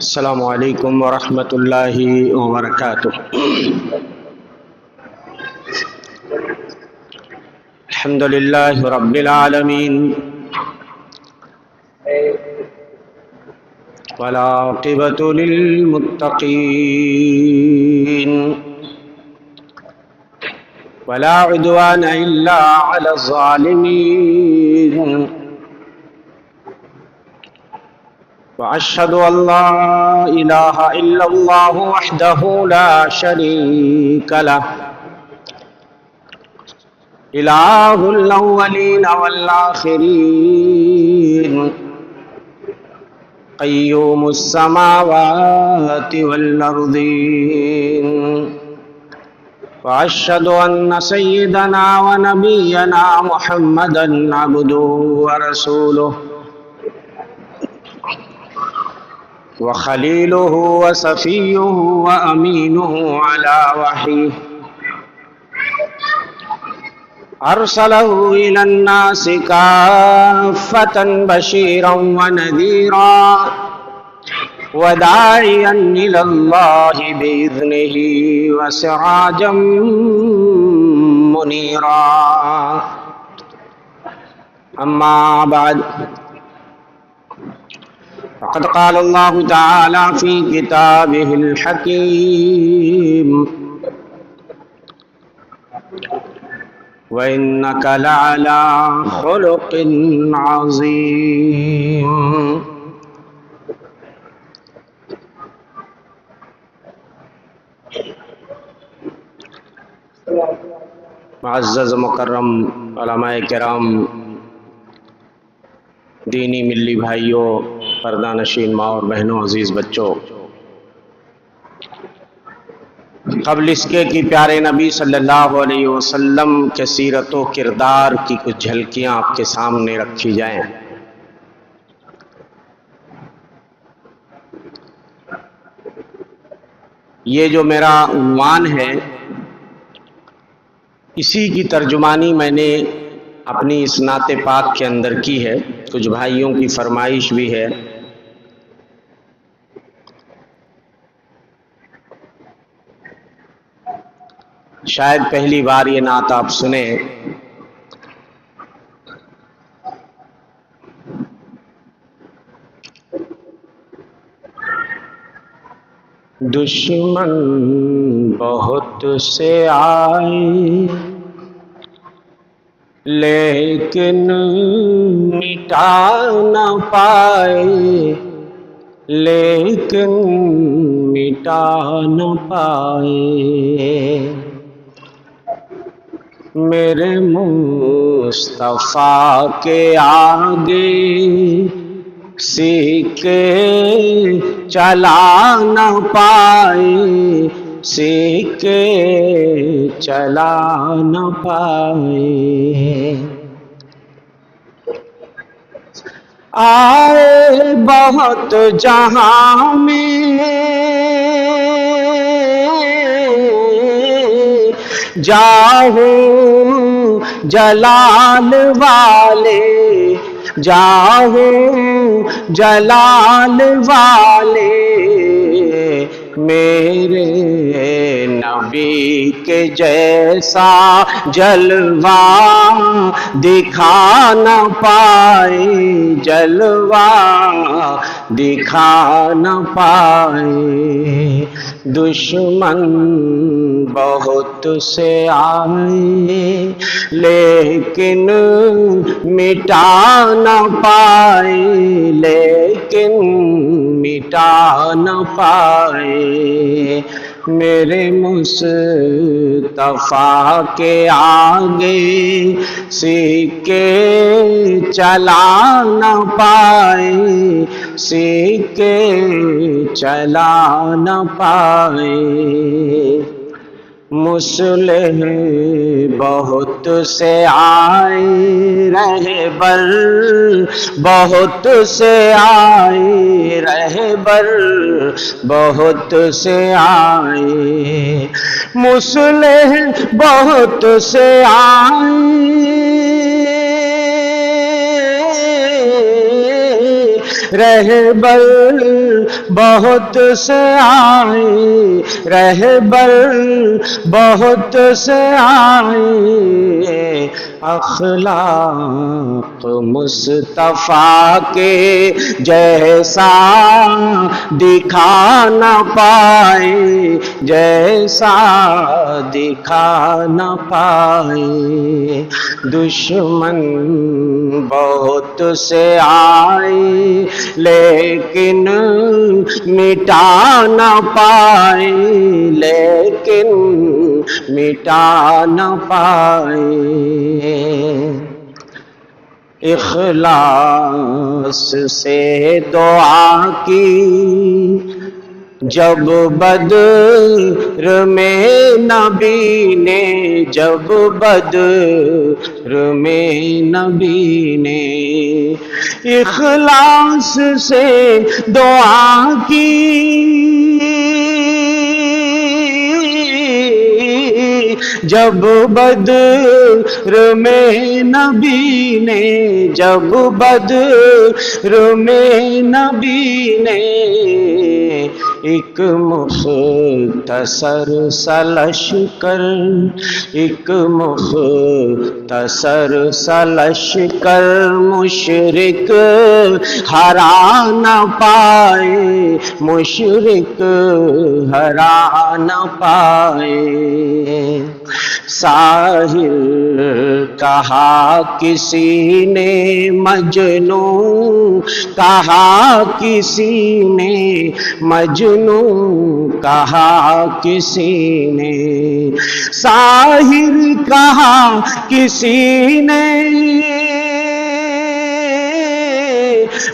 السلام علیکم ورحمۃ اللہ وبرکاتہ۔ الحمد للہ رب العالمین والعاقبۃ للمتقین ولا عدوان الا علی الظالمین وأشهد أن لا إله إلا الله وحده لا شريك له إله الأولين والآخرين قيوم السماوات والأرضين وأشهد أن سيدنا ونبينا محمدا عبده ورسوله وخليله وصفيه وأمينه على وحيه أرسله إلى الناس كافة بشيرا ونذيرا وداعيا إلى الله بإذنه وسراجا منيرا أما بعد فقد قال الله تعالى في كتابه الحكيم وإنك لعلى خلق عظيم۔ معزز مکرم علماء کرام، دینی ملی بھائیوں، پردہ نشین ماں اور بہنوں، عزیز بچوں، قبل اس کے کہ پیارے نبی صلی اللہ علیہ وسلم کے سیرت و کردار کی کچھ جھلکیاں آپ کے سامنے رکھی جائیں۔ یہ جو میرا عنوان ہے، اسی کی ترجمانی میں نے اپنی اس نعت پاک کے اندر کی ہے، کچھ بھائیوں کی فرمائش بھی ہے۔ شاید پہلی بار یہ نعت آپ سنیں۔ دشمن بہت سے آئے لیکن مٹا نہ پائے، لیکن مٹا نہ پائے، میرے مصطفیٰ کے آگے سیکھے چلا نہ پائے، سیکھے چلا نہ پائے، آئے بہت جہاں میں جاہو جلال والے، جاہو جلال والے، میرے نبی کے جیسا جلوہ دکھا نہ پائے، جلوہ دکھا نہ پائے، دشمن بہت سے آئے لیکن مٹا نہ پائے، لیکن مٹا نہ پائے، میرے مصطفیٰ کے آگے سیکھے چلا نہ پائے، سیکھے چلا نہ پائے، مصلح بہت سے آئے رہبر، بہت سے آئے رہبر، بہت سے آئے، مصلح بہت سے آئے رہبر بہت سے آئے، رہبر بہت سے آئے، اخلاق مصطفیٰ کے جیسا دکھا نہ پائے، جیسا دکھا نہ پائے۔ دشمن بہت سے آئے لیکن مٹا نہ پائے، لیکن مٹا نہ پائے۔ اخلاص سے دعا کی جب بدر میں نبی نے، جب بدر میں نبی نے اخلاص سے دعا کی، جب بدر میں نبی نے، جب بدر میں نبی نے ایک مختصر سا لشکر، ایک مختصر سا لشکر مشرک ہرا نہ پائے، مشرک ہرا نہ پائے۔ ساحر کہا کسی نے، مجنوں کہا کسی نے، مجنوں کہا کسی نے، ساحر کہا کسی نے،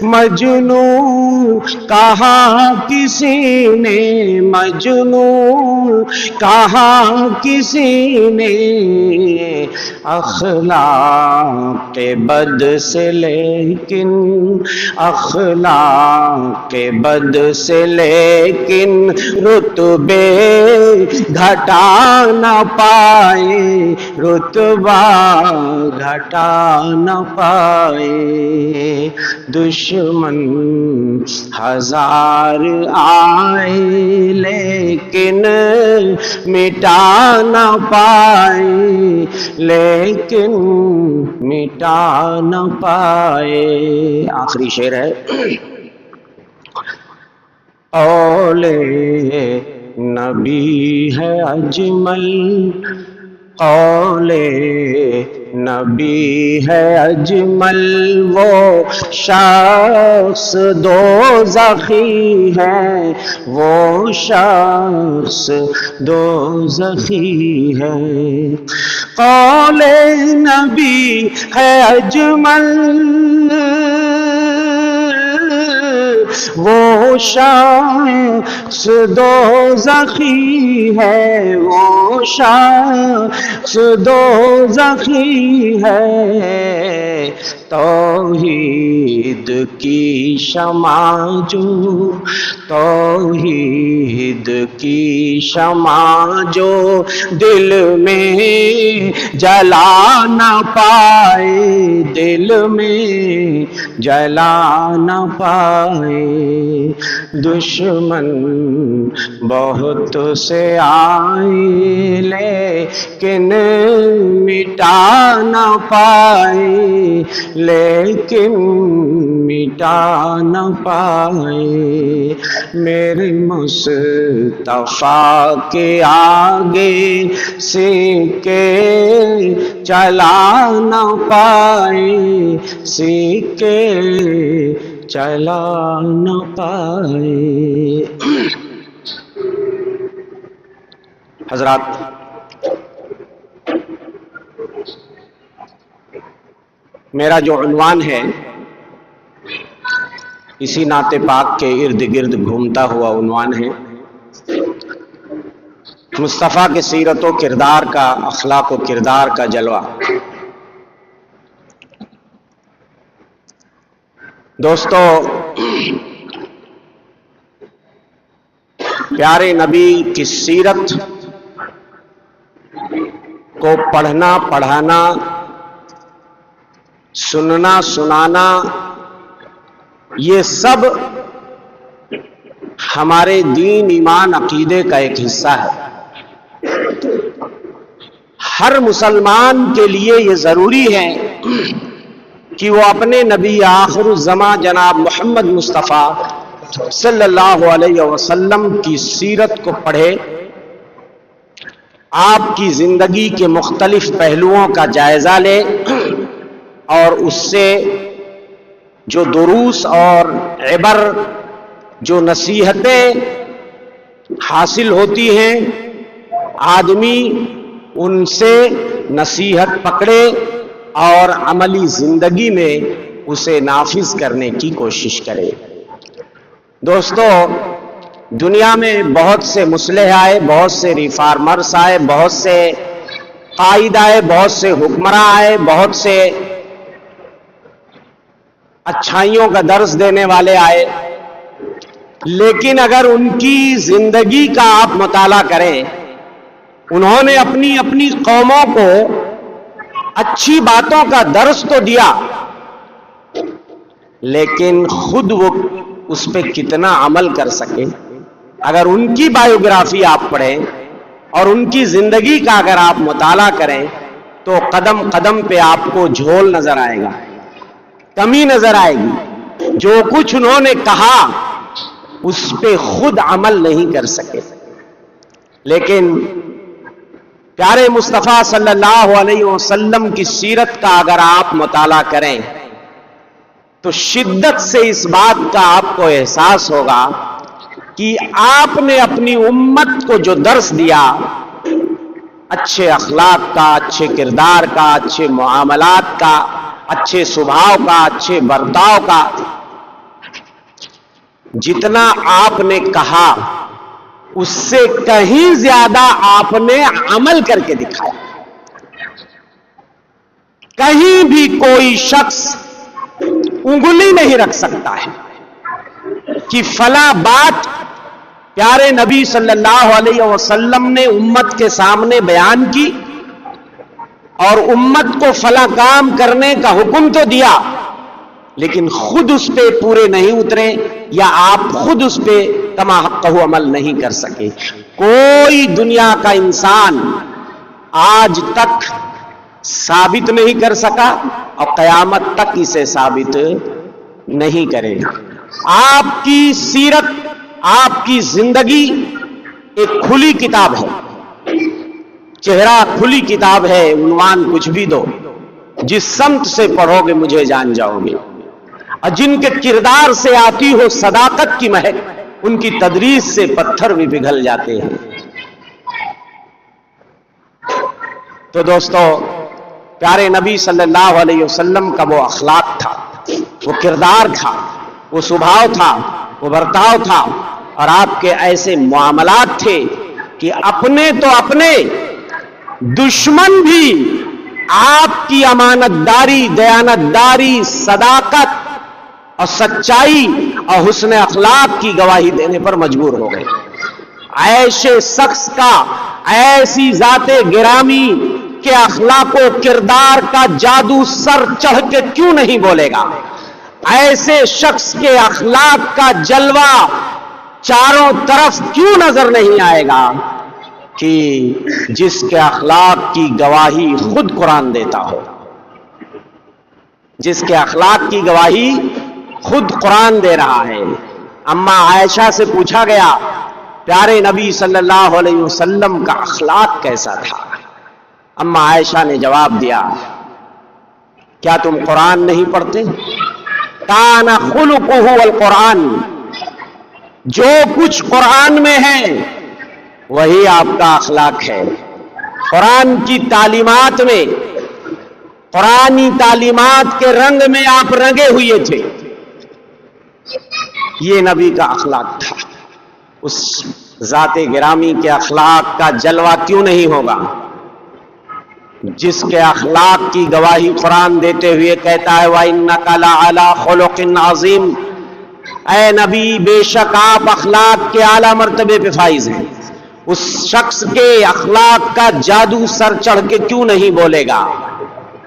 مجنوں کہا کسی نے، مجنوں کہا کسی نے۔ اخلاق بد سے لیکن، اخلاق بد سے لیکن رتبے گھٹا نہ پائے، رتبہ گھٹا نہ پائے۔ دشمن ہزار آئے لیکن مٹا نہ پائے، لیکن مٹا نہ پائے۔ آخری شعر ہے، قول نبی ہے اجمل، قول نبی ہے اجمل، وہ شخص دوزخی ہے، وہ شخص دوزخی ہے۔ قول نبی ہے اجمل، وہ شخص دوزخی ہے، وہ شخص دوزخی ہے۔ توحید کی شمع جو، توحید کی شمع جو دل میں جلا نہ پائے، دل میں جلا نہ پائے۔ دشمن بہت سے آئے لیکن مٹا نہ پائے، لیکن مٹا نہ پائے۔ میرے مصطفیٰ کے آگے سکے چلا نہ پائے، سکے چلا نہ پائے۔ حضرات، میرا جو عنوان ہے اسی نعت پاک کے ارد گرد گھومتا ہوا عنوان ہے، مصطفیٰ کے سیرت و کردار کا، اخلاق و کردار کا جلوہ۔ دوستو، پیارے نبی کی سیرت کو پڑھنا، پڑھانا، سننا، سنانا یہ سب ہمارے دین ایمان عقیدے کا ایک حصہ ہے۔ ہر مسلمان کے لیے یہ ضروری ہے کہ وہ اپنے نبی آخر الزماں جناب محمد مصطفیٰ صلی اللہ علیہ وسلم کی سیرت کو پڑھے، آپ کی زندگی کے مختلف پہلوؤں کا جائزہ لے اور اس سے جو دروس اور عبر، جو نصیحتیں حاصل ہوتی ہیں، آدمی ان سے نصیحت پکڑے اور عملی زندگی میں اسے نافذ کرنے کی کوشش کرے۔ دوستو، دنیا میں بہت سے مصلح آئے، بہت سے ریفارمرز آئے، بہت سے قائد آئے، بہت سے حکمراں آئے، بہت سے اچھائیوں کا درس دینے والے آئے، لیکن اگر ان کی زندگی کا آپ مطالعہ کریں، انہوں نے اپنی اپنی قوموں کو اچھی باتوں کا درس تو دیا، لیکن خود وہ اس پہ کتنا عمل کر سکے؟ اگر ان کی بایوگرافی آپ پڑھیں اور ان کی زندگی کا اگر آپ مطالعہ کریں تو قدم قدم پہ آپ کو جھول نظر آئے گا، کمی نظر آئے گی۔ جو کچھ انہوں نے کہا اس پہ خود عمل نہیں کر سکے، لیکن پیارے مصطفیٰ صلی اللہ علیہ وسلم کی سیرت کا اگر آپ مطالعہ کریں تو شدت سے اس بات کا آپ کو احساس ہوگا کہ آپ نے اپنی امت کو جو درس دیا، اچھے اخلاق کا، اچھے کردار کا، اچھے معاملات کا، اچھے سبھاؤ کا، اچھے برتاؤ کا، جتنا آپ نے کہا اس سے کہیں زیادہ آپ نے عمل کر کے دکھایا۔ کہیں بھی کوئی شخص انگلی نہیں رکھ سکتا ہے کہ فلاں بات پیارے نبی صلی اللہ علیہ وسلم نے امت کے سامنے بیان کی اور امت کو فلاں کام کرنے کا حکم تو دیا، لیکن خود اس پہ پورے نہیں اترے یا آپ خود اس پہ کما حقہ عمل نہیں کر سکے۔ کوئی دنیا کا انسان آج تک ثابت نہیں کر سکا اور قیامت تک اسے ثابت نہیں کرے گا۔ آپ کی سیرت، آپ کی زندگی ایک کھلی کتاب ہے، چہرہ کھلی کتاب ہے، عنوان کچھ بھی دو، جس سمت سے پڑھو گے مجھے جان جاؤ گے، اور جن کے کردار سے آتی ہو صداقت کی مہک، ان کی تدریس سے پتھر بھی پگھل جاتے ہیں۔ تو دوستو، پیارے نبی صلی اللہ علیہ وسلم کا وہ اخلاق تھا، وہ کردار تھا، وہ سبھاؤ تھا، وہ برتاؤ تھا، اور آپ کے ایسے معاملات تھے کہ اپنے تو اپنے دشمن بھی آپ کی امانت داری، دیانت داری، صداقت اور سچائی اور حسن اخلاق کی گواہی دینے پر مجبور ہو گئے۔ ایسے شخص کا، ایسی ذات گرامی کے اخلاق و کردار کا جادو سر چڑھ کے کیوں نہیں بولے گا؟ ایسے شخص کے اخلاق کا جلوہ چاروں طرف کیوں نظر نہیں آئے گا کہ جس کے اخلاق کی گواہی خود قرآن دیتا ہو، جس کے اخلاق کی گواہی خود قرآن دے رہا ہے۔ اما عائشہ سے پوچھا گیا پیارے نبی صلی اللہ علیہ وسلم کا اخلاق کیسا تھا؟ اما عائشہ نے جواب دیا، کیا تم قرآن نہیں پڑھتے؟ کان خلقہ القرآن، جو کچھ قرآن میں ہے وہی آپ کا اخلاق ہے۔ قرآن کی تعلیمات میں، قرآنی تعلیمات کے رنگ میں آپ رنگے ہوئے تھے، یہ نبی کا اخلاق تھا۔ اس ذات گرامی کے اخلاق کا جلوہ کیوں نہیں ہوگا جس کے اخلاق کی گواہی قرآن دیتے ہوئے کہتا ہے وَإِنَّكَ لَعَلَىٰ خُلُقٍ عَظِيمٍ، اے نبی بے شک آپ اخلاق کے اعلیٰ مرتبے پہ فائز ہیں۔ اس شخص کے اخلاق کا جادو سر چڑھ کے کیوں نہیں بولے گا؟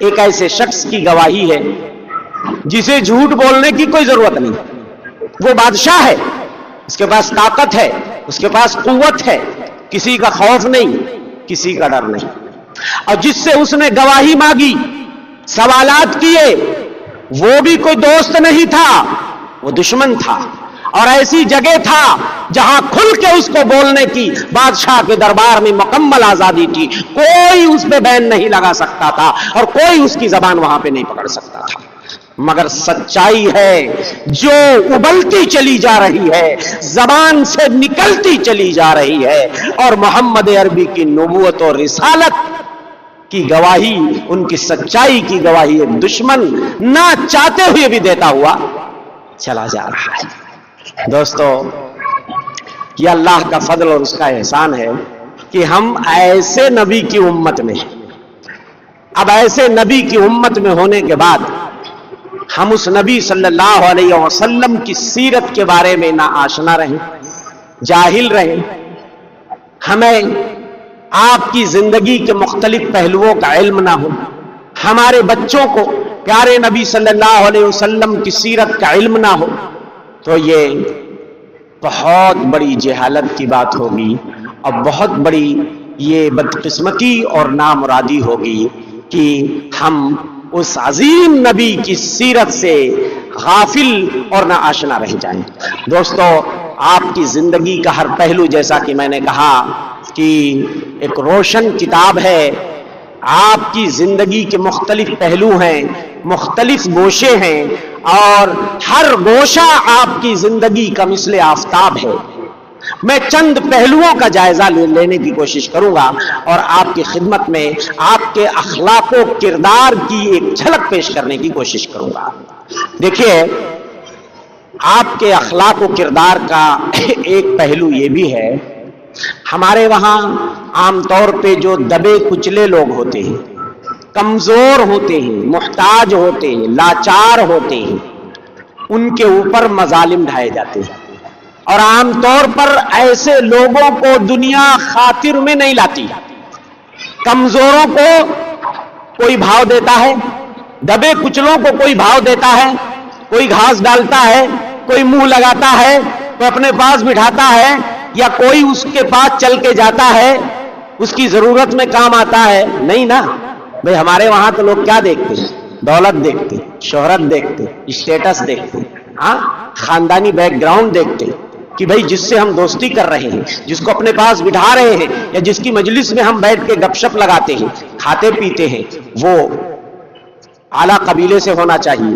ایک ایسے شخص کی گواہی ہے جسے جھوٹ بولنے کی کوئی ضرورت نہیں، وہ بادشاہ ہے، اس کے پاس طاقت ہے، اس کے پاس قوت ہے، کسی کا خوف نہیں، کسی کا ڈر نہیں، اور جس سے اس نے گواہی مانگی، سوالات کیے، وہ بھی کوئی دوست نہیں تھا، وہ دشمن تھا، اور ایسی جگہ تھا جہاں کھل کے اس کو بولنے کی بادشاہ کے دربار میں مکمل آزادی تھی، کوئی اس پہ بین نہیں لگا سکتا تھا اور کوئی اس کی زبان وہاں پہ نہیں پکڑ سکتا تھا، مگر سچائی ہے جو ابلتی چلی جا رہی ہے، زبان سے نکلتی چلی جا رہی ہے، اور محمد عربی کی نبوت اور رسالت کی گواہی، ان کی سچائی کی گواہی ایک دشمن نہ چاہتے ہوئے بھی دیتا ہوا چلا جا رہا ہے۔ دوستو، یہ اللہ کا فضل اور اس کا احسان ہے کہ ہم ایسے نبی کی امت میں ہیں۔ اب ایسے نبی کی امت میں ہونے کے بعد ہم اس نبی صلی اللہ علیہ وسلم کی سیرت کے بارے میں نہ آشنا رہیں، جاہل رہیں، ہمیں آپ کی زندگی کے مختلف پہلوؤں کا علم نہ ہو، ہمارے بچوں کو پیارے نبی صلی اللہ علیہ وسلم کی سیرت کا علم نہ ہو، تو یہ بہت بڑی جہالت کی بات ہوگی اور بہت بڑی یہ بدقسمتی اور نامرادی ہوگی کہ ہم اس عظیم نبی کی سیرت سے غافل اور نہ آشنا رہ جائیں۔ دوستو، آپ کی زندگی کا ہر پہلو، جیسا کہ میں نے کہا کہ ایک روشن کتاب ہے، آپ کی زندگی کے مختلف پہلو ہیں، مختلف گوشے ہیں، اور ہر گوشہ آپ کی زندگی کا مثل آفتاب ہے۔ میں چند پہلوؤں کا جائزہ لینے کی کوشش کروں گا اور آپ کی خدمت میں آپ کے اخلاق و کردار کی ایک جھلک پیش کرنے کی کوشش کروں گا۔ دیکھیے، آپ کے اخلاق و کردار کا ایک پہلو یہ بھی ہے، ہمارے وہاں عام طور پہ جو دبے کچلے لوگ ہوتے ہیں، کمزور ہوتے ہیں، محتاج ہوتے ہیں، لاچار ہوتے ہیں، ان کے اوپر مظالم ڈھائے جاتے ہیں، اور عام طور پر ایسے لوگوں کو دنیا خاطر میں نہیں لاتی۔ کمزوروں کو کوئی بھاؤ دیتا ہے، دبے کچلوں کو کوئی بھاؤ دیتا ہے، کوئی گھاس ڈالتا ہے، کوئی منہ لگاتا ہے، کوئی اپنے پاس بٹھاتا ہے، یا کوئی اس کے پاس چل کے جاتا ہے، اس کی ضرورت میں کام آتا ہے، نہیں نا۔ بھئی ہمارے وہاں تو لوگ کیا دیکھتے ہیں؟ دولت دیکھتے، شہرت دیکھتے، اسٹیٹس دیکھتے، خاندانی بیک گراؤنڈ دیکھتے، کہ بھئی جس سے ہم دوستی کر رہے ہیں، جس کو اپنے پاس بٹھا رہے ہیں، یا جس کی مجلس میں ہم بیٹھ کے گپ شپ لگاتے ہیں، کھاتے پیتے ہیں، وہ اعلیٰ قبیلے سے ہونا چاہیے،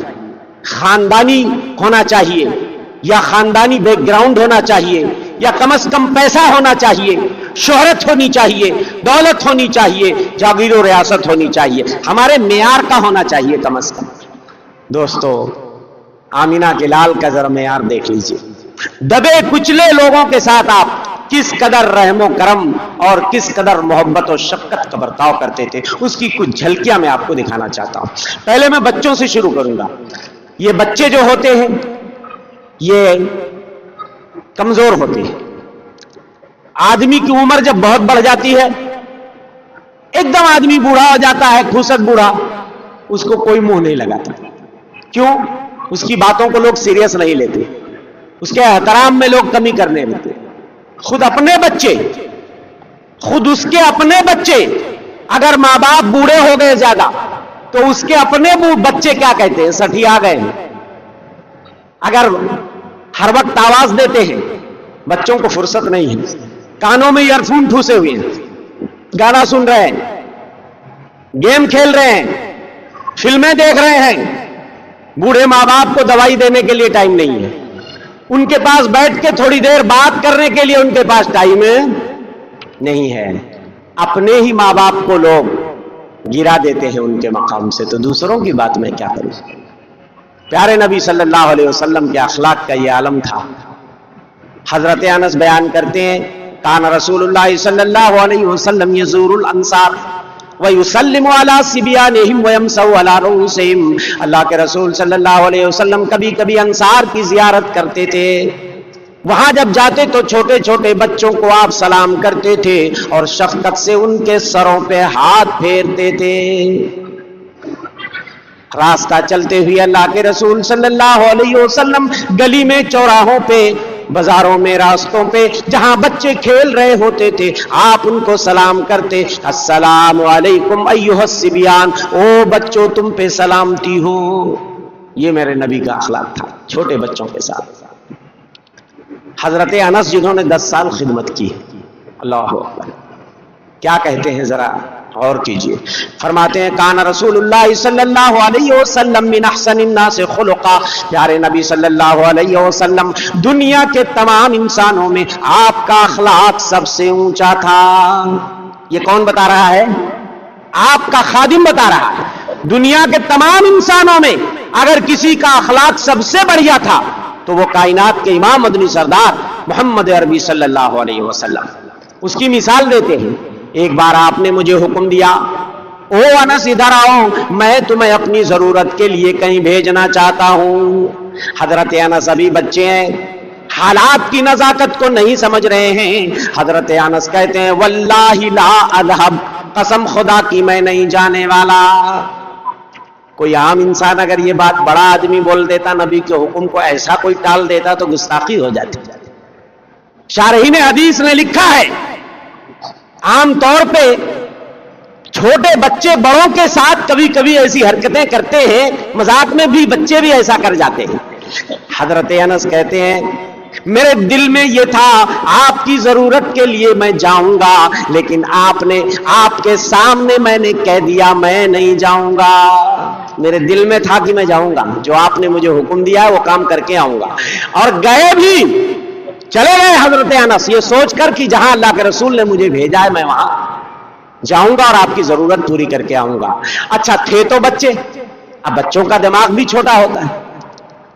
خاندانی ہونا چاہیے، یا خاندانی بیک گراؤنڈ ہونا چاہیے، یا کم از کم پیسہ ہونا چاہیے، شہرت ہونی چاہیے، دولت ہونی چاہیے، جاگیر و ریاست ہونی چاہیے، ہمارے معیار کا ہونا چاہیے کم از کم۔ دوستو، آمینہ کے لال کا ذرا معیار دیکھ لیجئے، دبے کچلے لوگوں کے ساتھ آپ کس قدر رحم و کرم اور کس قدر محبت و شفقت کا برتاؤ کرتے تھے، اس کی کچھ جھلکیاں میں آپ کو دکھانا چاہتا ہوں۔ پہلے میں بچوں سے شروع کروں گا۔ یہ بچے جو ہوتے ہیں یہ کمزور ہوتے ہیں۔ آدمی کی عمر جب بہت بڑھ جاتی ہے، ایک دم آدمی بوڑھا ہو جاتا ہے، کھوسک بوڑھا، اس کو کوئی منہ نہیں لگاتا۔ کیوں؟ اس کی باتوں کو لوگ سیریس نہیں لیتے، اس کے احترام میں لوگ کمی کرنے لگتے۔ خود اس کے اپنے بچے اگر ماں باپ بوڑھے ہو گئے زیادہ، تو اس کے اپنے بچے کیا کہتے ہیں؟ سٹھیا گئے ہیں۔ اگر ہر وقت آواز دیتے ہیں، بچوں کو فرصت نہیں ہے، کانوں میں ایئر فون ٹھوسے ہوئے ہیں، گانا سن رہے ہیں، گیم کھیل رہے ہیں، فلمیں دیکھ رہے ہیں، بوڑھے ماں باپ کو دوائی دینے کے لیے ٹائم نہیں ہے، ان کے پاس بیٹھ کے تھوڑی دیر بات کرنے کے لیے ان کے پاس ٹائم نہیں ہے۔ اپنے ہی ماں باپ کو لوگ گرا دیتے ہیں ان کے مقام سے، تو دوسروں کی بات میں کیا کروں؟ پیارے نبی صلی اللہ علیہ وسلم کے اخلاق کا یہ عالم تھا۔ حضرت انس بیان کرتے ہیں، کان رسول اللہ صلی اللہ علیہ وسلم یزور الانصار وَيُسَلِّمُ عَلَى صِبْيَانِهِمْ وَيَمْسَحُ عَلَى رُؤُوسِهِمْ۔ اللہ کے رسول صلی اللہ علیہ وسلم کبھی کبھی انصار کی زیارت کرتے تھے، وہاں جب جاتے تو چھوٹے چھوٹے بچوں کو آپ سلام کرتے تھے اور شفقت سے ان کے سروں پہ ہاتھ پھیرتے تھے۔ راستہ چلتے ہوئے اللہ کے رسول صلی اللہ علیہ وسلم گلی میں، چوراہوں پہ، بازاروں میں، راستوں پہ جہاں بچے کھیل رہے ہوتے تھے، آپ ان کو سلام کرتے، السلام علیکم ایھا الصبیان، او بچوں تم پہ سلامتی ہو۔ یہ میرے نبی کا اخلاق تھا چھوٹے بچوں کے ساتھ۔ حضرت انس جنہوں نے 10 سال خدمت کی، اللہ اکبر، کیا کہتے ہیں ذرا غور کیجئے۔ فرماتے ہیں کان رسول اللہ صلی اللہ علیہ وسلم من احسن الناس خلقا، پیارے نبی صلی اللہ علیہ وسلم دنیا کے تمام انسانوں میں آپ کا اخلاق سب سے اونچا تھا۔ یہ کون بتا رہا ہے؟ آپ کا خادم بتا رہا ہے۔ دنیا کے تمام انسانوں میں اگر کسی کا اخلاق سب سے بڑھیا تھا تو وہ کائنات کے امام مدنی سردار محمد عربی صلی اللہ علیہ وسلم۔ اس کی مثال دیتے ہیں۔ ایک بار آپ نے مجھے حکم دیا، او انس ادھر آؤ، میں تمہیں اپنی ضرورت کے لیے کہیں بھیجنا چاہتا ہوں۔ حضرت انس ابھی بچے ہیں، حالات کی نزاکت کو نہیں سمجھ رہے ہیں۔ حضرت انس کہتے ہیں واللہ لا اذهب، قسم خدا کی میں نہیں جانے والا۔ کوئی عام انسان اگر یہ بات بڑا آدمی بول دیتا، نبی کے حکم کو ایسا کوئی ٹال دیتا تو گستاخی ہو جاتی۔ شارحین حدیث نے لکھا ہے عام طور پہ چھوٹے بچے بڑوں کے ساتھ کبھی کبھی ایسی حرکتیں کرتے ہیں، مذاق میں بھی بچے بھی ایسا کر جاتے ہیں۔ حضرت انس کہتے ہیں میرے دل میں یہ تھا آپ کی ضرورت کے لیے میں جاؤں گا، لیکن آپ کے سامنے میں نے کہہ دیا میں نہیں جاؤں گا۔ میرے دل میں تھا کہ میں جاؤں گا، جو آپ نے مجھے حکم دیا ہے وہ کام کر کے آؤں گا، اور گئے بھی، چلے گئے حضرت انس یہ سوچ کر کہ جہاں اللہ کے رسول نے مجھے بھیجا ہے میں وہاں جاؤں گا اور آپ کی ضرورت پوری کر کے آؤں گا۔ اچھا تھے تو بچے، اب بچوں کا دماغ بھی چھوٹا ہوتا ہے،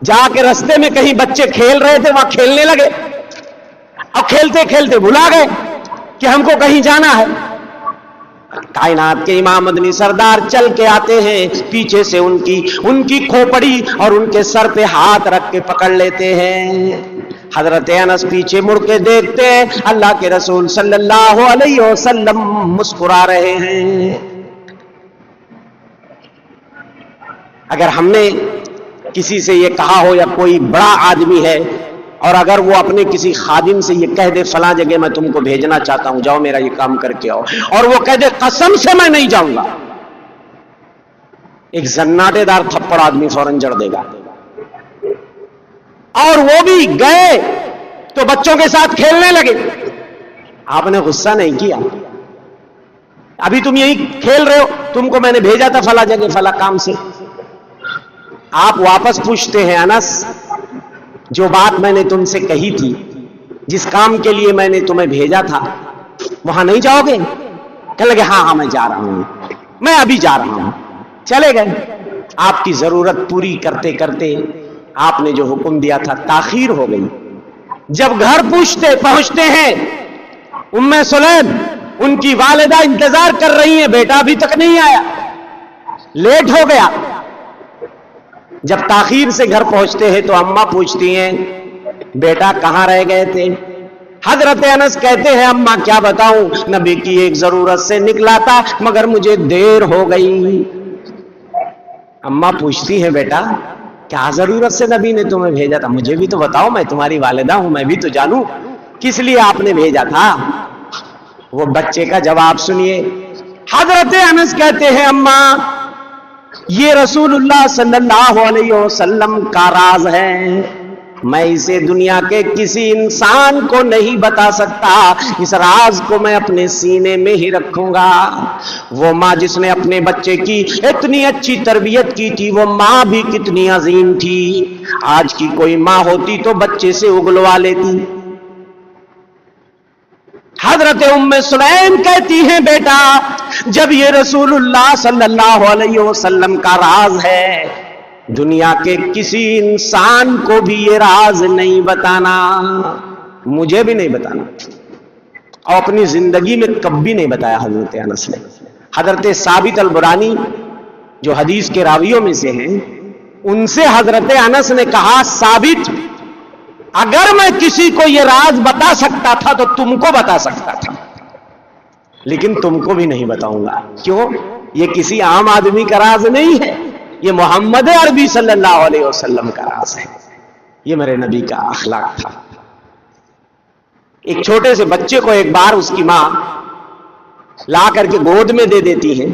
جا کے رستے میں کہیں بچے کھیل رہے تھے وہاں کھیلنے لگے، اب کھیلتے کھیلتے بھلا گئے کہ ہم کو کہیں جانا ہے۔ کائنات کے امام مدنی سردار چل کے آتے ہیں، پیچھے سے ان کی کھوپڑی اور ان کے سر پہ ہاتھ رکھ کے پکڑ لیتے ہیں۔ حضرت انس پیچھے مڑ کے دیکھتے ہیں، اللہ کے رسول صلی اللہ علیہ وسلم مسکرا رہے ہیں۔ اگر ہم نے کسی سے یہ کہا ہو یا کوئی بڑا آدمی ہے اور اگر وہ اپنے کسی خادم سے یہ کہہ دے فلاں جگہ میں تم کو بھیجنا چاہتا ہوں، جاؤ میرا یہ کام کر کے آؤ، اور وہ کہہ دے قسم سے میں نہیں جاؤں گا، ایک زناٹے دار تھپڑ آدمی فوراً جڑ دے گا۔ اور وہ بھی گئے تو بچوں کے ساتھ کھیلنے لگے، آپ نے غصہ نہیں کیا، ابھی تم یہی کھیل رہے ہو، تم کو میں نے بھیجا تھا فلاں جگہ فلاں کام سے۔ آپ واپس پوچھتے ہیں انس جو بات میں نے تم سے کہی تھی، جس کام کے لیے میں نے تمہیں بھیجا تھا، وہاں نہیں جاؤ گے؟ کہنے لگے ہاں میں جا رہا ہوں، میں ابھی جا رہا ہوں۔ چلے گئے، آپ کی ضرورت پوری کرتے کرتے آپ نے جو حکم دیا تھا تاخیر ہو گئی۔ جب گھر پہنچتے ہیں، ام سلیم ان کی والدہ انتظار کر رہی ہیں، بیٹا ابھی تک نہیں آیا، لیٹ ہو گیا۔ جب تاخیر سے گھر پہنچتے ہیں تو اماں پوچھتی ہیں بیٹا کہاں رہ گئے تھے؟ حضرت انس کہتے ہیں اماں کیا بتاؤں، نبی کی ایک ضرورت سے نکلا تھا مگر مجھے دیر ہو گئی۔ اماں پوچھتی ہیں بیٹا کیا ضرورت سے نبی نے تمہیں بھیجا تھا؟ مجھے بھی تو بتاؤ، میں تمہاری والدہ ہوں، میں بھی تو جانوں کس لیے آپ نے بھیجا تھا۔ وہ بچے کا جواب سنیے۔ حضرت انس کہتے ہیں اماں یہ رسول اللہ صلی اللہ علیہ وسلم کا راز ہے، میں اسے دنیا کے کسی انسان کو نہیں بتا سکتا، اس راز کو میں اپنے سینے میں ہی رکھوں گا۔ وہ ماں جس نے اپنے بچے کی اتنی اچھی تربیت کی تھی، وہ ماں بھی کتنی عظیم تھی۔ آج کی کوئی ماں ہوتی تو بچے سے اگلوا لیتی۔ حضرت ام سلیم کہتی ہیں بیٹا جب یہ رسول اللہ صلی اللہ علیہ وسلم کا راز ہے، دنیا کے کسی انسان کو بھی یہ راز نہیں بتانا، مجھے بھی نہیں بتانا، اور اپنی زندگی میں کبھی نہیں بتایا حضرت انس نے۔ حضرت ثابت البرانی جو حدیث کے راویوں میں سے ہیں، ان سے حضرت انس نے کہا ثابت اگر میں کسی کو یہ راز بتا سکتا تھا تو تم کو بتا سکتا تھا، لیکن تم کو بھی نہیں بتاؤں گا۔ کیوں؟ یہ کسی عام آدمی کا راز نہیں ہے، یہ محمد عربی صلی اللہ علیہ وسلم کا راز ہے. یہ میرے نبی کا اخلاق تھا. ایک چھوٹے سے بچے کو ایک بار اس کی ماں لا کر کے گود میں دے دیتی ہے،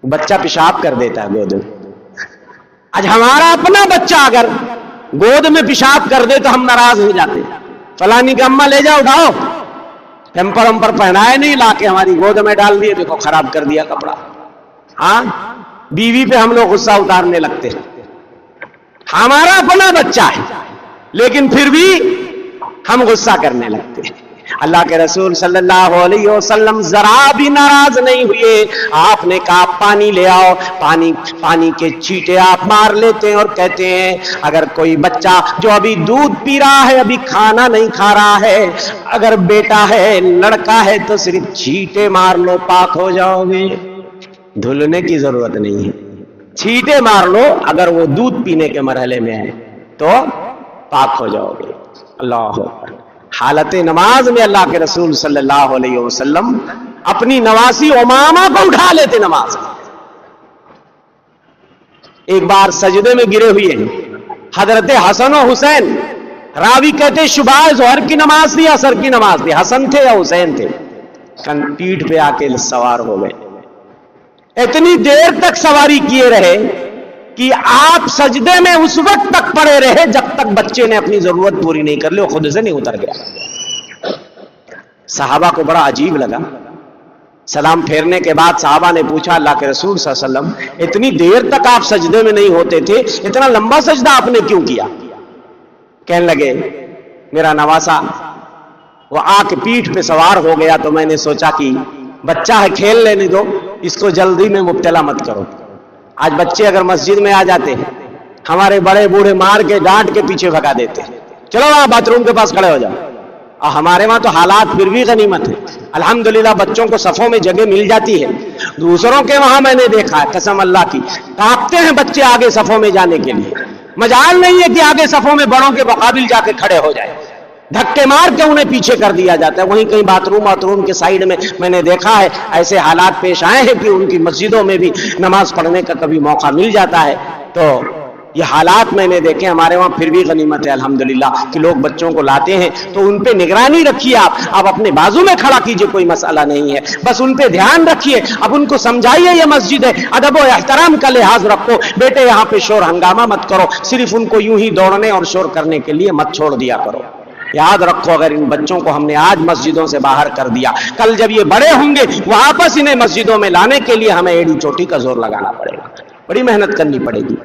بچہ پیشاب کر دیتا ہے گود میں. آج ہمارا اپنا بچہ اگر گود میں پیشاب کر دے تو ہم ناراض ہو جاتے. فلانی کا اماں لے جاؤ اٹھاؤ، پیمپر ومپر پہنائے نہیں، لا کے ہماری گود میں ڈال دیے، دیکھو خراب کر دیا کپڑا. ہاں بیوی پہ ہم لوگ غصہ اتارنے لگتے ہیں. ہمارا اپنا بچہ ہے لیکن پھر بھی ہم غصہ کرنے لگتے ہیں. اللہ کے رسول صلی اللہ علیہ وسلم ذرا بھی ناراض نہیں ہوئے. آپ نے کہا پانی لے آؤ. پانی کے چھینٹے آپ مار لیتے ہیں اور کہتے ہیں اگر کوئی بچہ جو ابھی دودھ پی رہا ہے، ابھی کھانا نہیں کھا رہا ہے، اگر بیٹا ہے لڑکا ہے تو صرف چھینٹے مار لو، پاک ہو جاؤ گے. دھلنے کی ضرورت نہیں ہے، چھینٹے مار لو. اگر وہ دودھ پینے کے مرحلے میں ہے تو پاک ہو جاؤ گے. اللہ اکبر. حالت نماز میں اللہ کے رسول صلی اللہ علیہ وسلم اپنی نواسی امامہ کو اٹھا لیتے نماز. ایک بار سجدے میں گرے ہوئے ہیں حضرت حسن و حسین. راوی کہتے شبہ ظہر کی نماز تھی، عصر کی نماز تھی، حسن تھے یا حسین تھے، پیٹھ پہ آ کے سوار ہو گئے. اتنی دیر تک سواری کیے رہے کہ آپ سجدے میں اس وقت تک پڑے رہے جب تک بچے نے اپنی ضرورت پوری نہیں کر لی، وہ خود سے نہیں اتر گیا. صحابہ کو بڑا عجیب لگا. سلام پھیرنے کے بعد صحابہ نے پوچھا اللہ کے رسول صلی اللہ علیہ وسلم اتنی دیر تک آپ سجدے میں نہیں ہوتے تھے، اتنا لمبا سجدہ آپ نے کیوں کیا؟ کہنے لگے میرا نواسا وہ آ کے پیٹھ پہ سوار ہو گیا تو میں نے سوچا کہ بچہ ہے کھیل لینے دو، اس کو جلدی میں مبتلا مت کرو. آج بچے اگر مسجد میں آ جاتے ہیں ہمارے بڑے بوڑھے مار کے ڈانٹ کے پیچھے بھگا دیتے ہیں، چلو وہاں باتھ روم کے پاس کھڑے ہو جاؤ. اور ہمارے وہاں تو حالات پھر بھی غنیمت ہے. الحمدللہ بچوں کو صفوں میں جگہ مل جاتی ہے. دوسروں کے وہاں میں نے دیکھا ہے قسم اللہ کی کانپتے ہیں بچے آگے صفوں میں جانے کے لیے. مجال نہیں ہے کہ آگے صفوں میں بڑوں کے مقابل جا کے کھڑے ہو جائے، دھکے مار کے انہیں پیچھے کر دیا جاتا ہے. وہیں کہیں باتھ روم کے سائیڈ میں نے دیکھا ہے ایسے حالات پیش آئے ہیں کہ ان کی مسجدوں میں بھی نماز پڑھنے کا کبھی موقع مل جاتا ہے. تو یہ حالات میں نے دیکھے. ہمارے وہاں پھر بھی غنیمت ہے الحمدللہ کہ لوگ بچوں کو لاتے ہیں تو ان پہ نگرانی رکھیے. آپ اپنے بازو میں کھڑا کیجئے، کوئی مسئلہ نہیں ہے، بس ان پہ دھیان رکھیے. اب ان کو سمجھائیے یہ مسجد ہے، ادب و احترام کا لحاظ رکھو. بیٹے یہاں پہ شور ہنگامہ مت کرو، صرف ان کو یوں ہی دوڑنے اور شور کرنے کے لیے مت چھوڑ دیا کرو. یاد رکھو اگر ان بچوں کو ہم نے آج مسجدوں سے باہر کر دیا، کل جب یہ بڑے ہوں گے واپس انہیں مسجدوں میں لانے کے لیے ہمیں ایڑی چوٹی کا زور لگانا پڑے گا، بڑی محنت کرنی پڑے گی.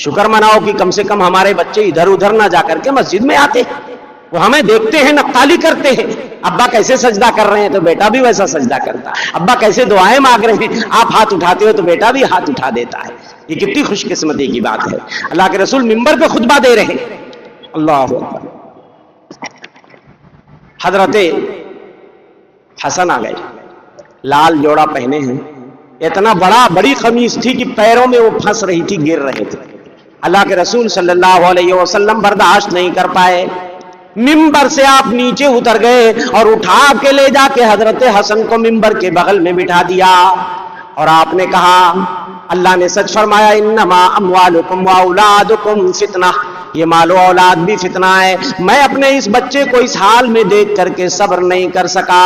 شکر مناؤ کہ کم سے کم ہمارے بچے ادھر ادھر نہ جا کر کے مسجد میں آتے ہیں، وہ ہمیں دیکھتے ہیں، نقتالی کرتے ہیں. ابا کیسے سجدہ کر رہے ہیں تو بیٹا بھی ویسا سجدہ کرتا ہے. ابا کیسے دعائیں مانگ رہے ہیں، آپ ہاتھ اٹھاتے ہو تو بیٹا بھی ہاتھ اٹھا دیتا ہے. یہ کتنی خوش قسمتی کی بات ہے. اللہ کے رسول منبر پہ خطبہ دے رہے ہیں. اللہ اکبر. حضرت حسن آ گئے، لال جوڑا پہنے ہیں، اتنا بڑی قمیص تھی کہ پیروں میں وہ پھنس رہی تھی، گر رہے تھے. اللہ کے رسول صلی اللہ علیہ وسلم برداشت نہیں کر پائے، ممبر سے آپ نیچے اتر گئے اور اٹھا کے لے جا کے حضرت حسن کو ممبر کے بغل میں بٹھا دیا اور آپ نے کہا اللہ نے سچ فرمایا انما اموالکم واولادکم فتنہ، یہ مال و اولاد بھی فتنہ ہے. میں اپنے اس بچے کو اس حال میں دیکھ کر کے صبر نہیں کر سکا.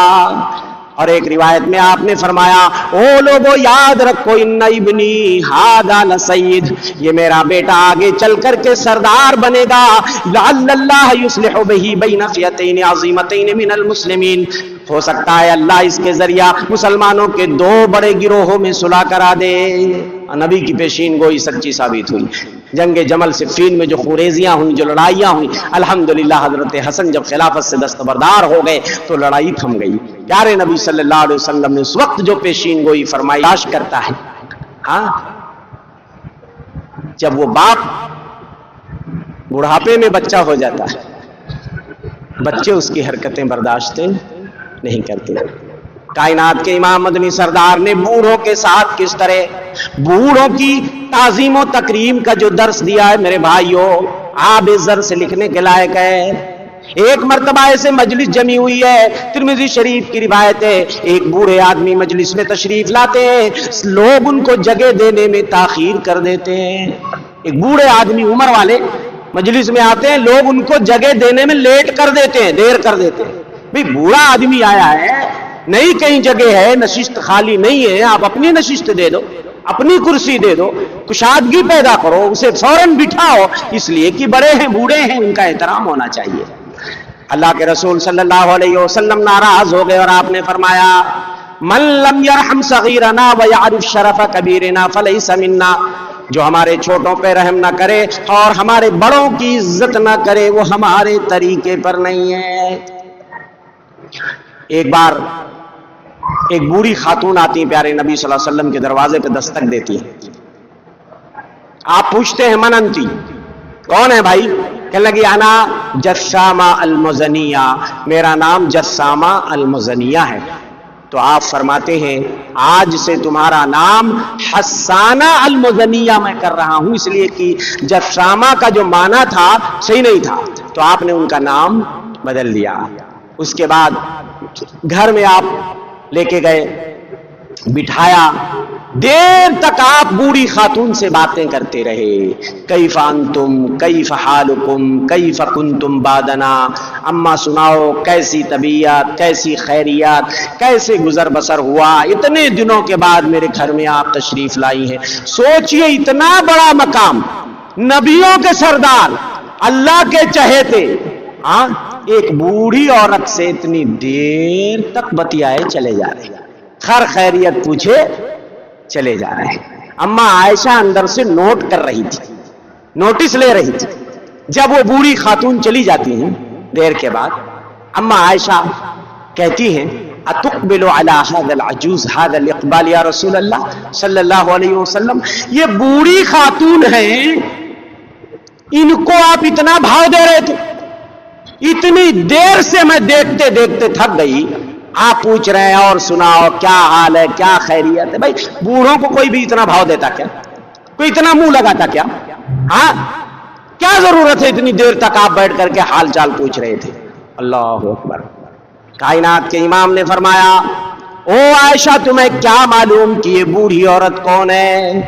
اور ایک روایت میں آپ نے فرمایا او لوگو یاد رکھو ان ابنی ھذا لسید، یہ میرا بیٹا آگے چل کر کے سردار بنے گا. لعل اللہ یصلح بہ بین فئتین عظیمتین من المسلمین، ہو سکتا ہے اللہ اس کے ذریعہ مسلمانوں کے دو بڑے گروہوں میں صلح کرا دے. نبی کی پیشین گوئی سچی ثابت ہوئی. جنگ جمل صفین میں جو خوریزیاں ہوئیں، جو لڑائیاں ہوئیں، الحمدللہ حضرت حسن جب خلافت سے دستبردار ہو گئے تو لڑائی تھم گئی. پیارے نبی صلی اللہ علیہ وسلم نے اس وقت جو پیشین گوئی فرمائی لاش کرتا ہے. ہاں جب وہ باپ بڑھاپے میں بچہ ہو جاتا ہے، بچے اس کی حرکتیں برداشت نہیں کرتے. کائنات کے امام مدنی سردار نے بوڑھوں کے ساتھ کس طرح بوڑھوں کی تعظیم و تکریم کا جو درس دیا ہے میرے بھائیوں، آب زر سے لکھنے کے لائق ہے. ایک مرتبہ ایسے مجلس جمی ہوئی ہے، ترمذی شریف کی روایت ہے، ایک بوڑھے آدمی مجلس میں تشریف لاتے ہیں، لوگ ان کو جگہ دینے میں تاخیر کر دیتے ہیں۔ ایک بوڑھے آدمی عمر والے مجلس میں آتے ہیں، لوگ ان کو جگہ دینے میں لیٹ کر دیتے ہیں، دیر کر دیتے ہیں۔ بھئی بوڑھا آدمی آیا ہے، نہیں کہیں جگہ ہے، نشست خالی نہیں ہے، آپ اپنی نشست دے دو، اپنی کرسی دے دو، کشادگی پیدا کرو، اسے فوراً بٹھاؤ، اس لیے کہ بڑے ہیں، بوڑھے ہیں، ان کا احترام ہونا چاہیے۔ اللہ کے رسول صلی اللہ علیہ وسلم ناراض ہو گئے اور آپ نے فرمایا من لم یرحم صغیرنا ویعرف شرف کبیرنا فلیس منا، جو ہمارے چھوٹوں پہ رحم نہ کرے اور ہمارے بڑوں کی عزت نہ کرے وہ ہمارے طریقے پر نہیں ہے۔ ایک بار ایک بوڑھی خاتون آتی ہیں پیارے نبی صلی اللہ علیہ وسلم کے دروازے پہ دستک دیتی ہے۔ آپ پوچھتے ہیں من انتی، کون ہے بھائی؟ کہنے لگی انا جسامہ المزنیہ، میرا نام جسامہ المزنیہ ہے۔ تو آپ فرماتے ہیں آج سے تمہارا نام حسانہ المزنیہ میں کر رہا ہوں، اس لیے کہ جسامہ کا جو معنی تھا صحیح نہیں تھا، تو آپ نے ان کا نام بدل دیا۔ اس کے بعد گھر میں آپ لے کے گئے، بٹھایا، دیر تک آپ بوڑھی خاتون سے باتیں کرتے رہے، کیف انتم، کیف حالکم، کیف کنتم بعدنا، اما سناؤ کیسی طبیعت، کیسی خیریات، کیسے گزر بسر ہوا، اتنے دنوں کے بعد میرے گھر میں آپ تشریف لائی ہیں۔ سوچئے اتنا بڑا مقام، نبیوں کے سردار، اللہ کے چہیتے، ایک بوڑھی عورت سے اتنی دیر تک بتیائے چلے جا رہے، خیر خیریت پوچھے چلے جا رہے ہیں۔ اما عائشہ اندر سے نوٹ کر رہی تھی، نوٹس لے رہی تھی۔ جب وہ بوڑھی خاتون چلی جاتی ہیں دیر کے بعد، اما عائشہ کہتی ہیں اتقبل علی هذا العجوز هذا الاقبال یا رسول اللہ صلی اللہ علیہ وسلم، یہ بوڑھی خاتون ہیں، ان کو آپ اتنا بھاؤ دے رہے تھے؟ اتنی دیر سے میں دیکھتے دیکھتے تھک گئی، آپ پوچھ رہے ہیں اور سناؤ کیا حال ہے، کیا خیریت ہے؟ بھائی بوڑھوں کو کوئی بھی اتنا بھاؤ دیتا کیا؟ کوئی اتنا منہ لگاتا کیا؟ ہاں کیا ضرورت ہے اتنی دیر تک آپ بیٹھ کر کے حال چال پوچھ رہے تھے؟ اللہ اکبر۔ کائنات کے امام نے فرمایا او عائشہ تمہیں کیا معلوم کہ یہ بوڑھی عورت کون ہے؟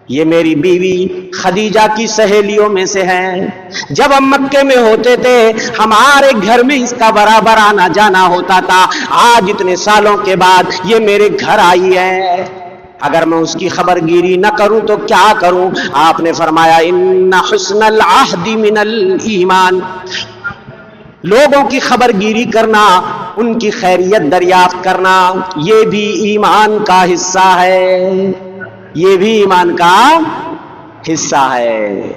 یہ میری بیوی خدیجہ کی سہیلیوں میں سے ہے۔ جب ہم مکے میں ہوتے تھے ہمارے گھر میں اس کا برابر آنا جانا ہوتا تھا، آج اتنے سالوں کے بعد یہ میرے گھر آئی ہے، اگر میں اس کی خبر گیری نہ کروں تو کیا کروں؟ آپ نے فرمایا ان حسن العہد من الایمان، لوگوں کی خبر گیری کرنا، ان کی خیریت دریافت کرنا، یہ بھی ایمان کا حصہ ہے، یہ بھی ایمان کا حصہ ہے۔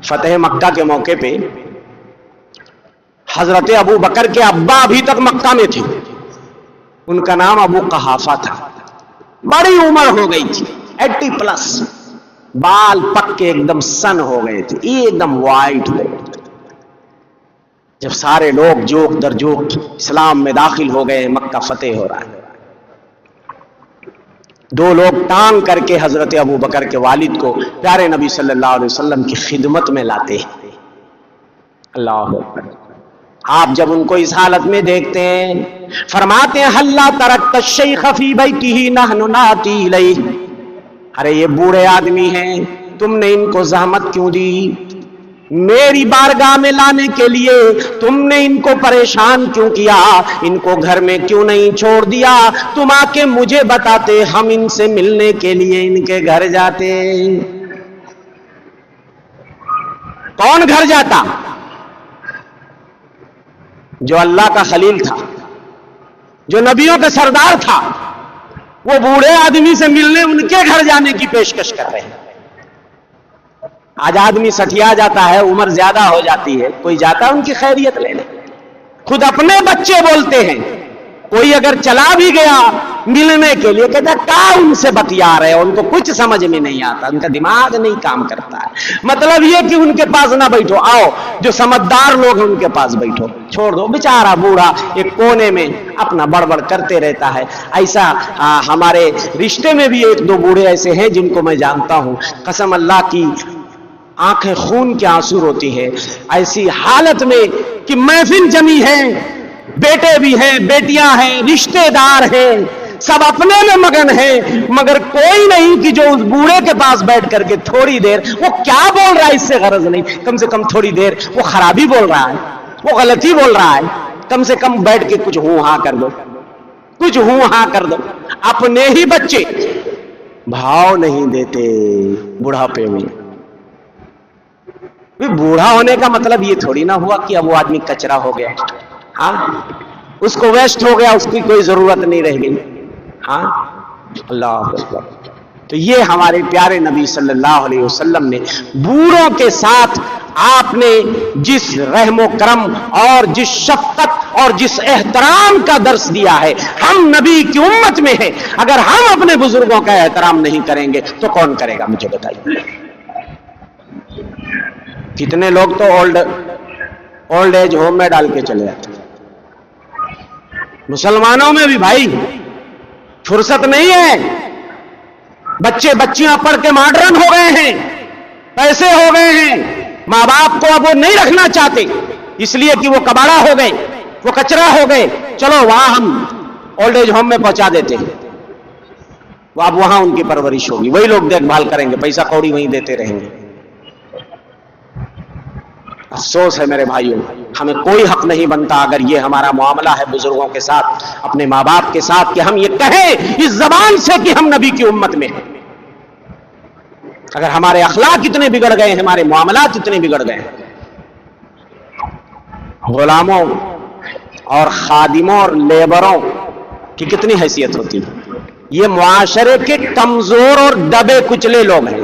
فتح مکہ کے موقع پہ حضرت ابو بکر کے ابا ابھی تک مکہ میں تھے، ان کا نام ابو قحافہ تھا، بڑی عمر ہو گئی تھی، 80 پلس، بال پک کے ایک دم سن ہو گئے تھے، ایک دم وائٹ ہو گئے۔ جب سارے لوگ جوک در جوک اسلام میں داخل ہو گئے، مکہ فتح ہو رہا ہے، دو لوگ ٹانگ کر کے حضرت ابو بکر کے والد کو پیارے نبی صلی اللہ علیہ وسلم کی خدمت میں لاتے ہیں۔ اللہ اکبر۔ آپ جب ان کو اس حالت میں دیکھتے ہیں فرماتے ہیں ہلا ترکت الشیخ فی بیتہ نحن ناتی الیہ، ارے یہ بوڑھے آدمی ہیں، تم نے ان کو زحمت کیوں دی؟ میری بارگاہ میں لانے کے لیے تم نے ان کو پریشان کیوں کیا؟ ان کو گھر میں کیوں نہیں چھوڑ دیا؟ تم آ کے مجھے بتاتے، ہم ان سے ملنے کے لیے ان کے گھر جاتے۔ کون گھر جاتا؟ جو اللہ کا خلیل تھا، جو نبیوں کا سردار تھا، وہ بوڑھے آدمی سے ملنے ان کے گھر جانے کی پیشکش کر رہے ہیں۔ آج آدمی سٹیا جاتا ہے، عمر زیادہ ہو جاتی ہے، کوئی جاتا ہے ان کی خیریت لینے؟ خود اپنے بچے بولتے ہیں، کوئی اگر چلا بھی گیا ملنے کے لیے کہتا ہے کیا ان سے بتیا رہے ہو، ان کو کچھ سمجھ میں نہیں آتا، ان کا دماغ نہیں کام کرتا ہے۔ مطلب یہ کہ ان کے پاس نہ بیٹھو، آؤ جو سمجھدار لوگ ہیں ان کے پاس بیٹھو، چھوڑ دو بیچارہ بوڑھا ایک کونے میں اپنا بڑبڑ کرتے رہتا ہے۔ ایسا ہمارے رشتے میں بھی ایک دو بوڑھے ایسے ہیں جن کو میں جانتا ہوں، قسم اللہ کی آنکھیں خون کے آنسو روتی ہیں ایسی حالت میں کہ محفل جمی ہے، بیٹے بھی ہیں، بیٹیاں ہیں، رشتے دار ہیں، سب اپنے میں مگن ہیں، مگر کوئی نہیں کہ جو اس بوڑھے کے پاس بیٹھ کر کے تھوڑی دیر، وہ کیا بول رہا ہے اس سے غرض نہیں، کم سے کم تھوڑی دیر وہ خرابی بول رہا ہے، وہ غلطی بول رہا ہے، کم سے کم بیٹھ کے کچھ ہوں ہاں کر دو، کچھ ہوں ہاں کر دو۔ اپنے ہی بچے بھاؤ نہیں دیتے بڑھاپے میں۔ بوڑھا ہونے کا مطلب یہ تھوڑی نہ ہوا کہ اب وہ آدمی کچرا ہو گیا، ہاں اس کو ویسٹ ہو گیا، اس کی کوئی ضرورت نہیں رہ گئی، ہاں اللہ اکبر۔ تو یہ ہمارے پیارے نبی صلی اللہ علیہ وسلم نے بوڑھوں کے ساتھ آپ نے جس رحم و کرم اور جس شفقت اور جس احترام کا درس دیا ہے، ہم نبی کی امت میں ہیں، اگر ہم اپنے بزرگوں کا احترام نہیں کریں گے تو کون کرے گا؟ مجھے بتائیے۔ کتنے لوگ تو اولڈ ایج ہوم میں ڈال کے چلے جاتے ہیں۔ مسلمانوں میں بھی بھائی فرصت نہیں ہے، بچے بچیاں پڑھ کے ماڈرن ہو گئے ہیں، پیسے ہو گئے ہیں، ماں باپ کو اب وہ نہیں رکھنا چاہتے اس لیے کہ وہ کباڑا ہو گئے، وہ کچرا ہو گئے، چلو وہاں ہم اولڈ ایج ہوم میں پہنچا دیتے ہیں، وہ اب وہاں ان کی پرورش ہوگی، وہی لوگ دیکھ بھال کریں گے، پیسہ کوڑی وہیں دیتے رہیں گے۔ افسوس ہے میرے بھائیوں، ہمیں کوئی حق نہیں بنتا اگر یہ ہمارا معاملہ ہے بزرگوں کے ساتھ، اپنے ماں باپ کے ساتھ، کہ ہم یہ کہیں اس زبان سے کہ ہم نبی کی امت میں ہیں۔ اگر ہمارے اخلاق اتنے بگڑ گئے ہیں، ہمارے معاملات اتنے بگڑ گئے ہیں، غلاموں اور خادموں اور لیبروں کی کتنی حیثیت ہوتی ہے؟ یہ معاشرے کے کمزور اور دبے کچلے لوگ ہیں۔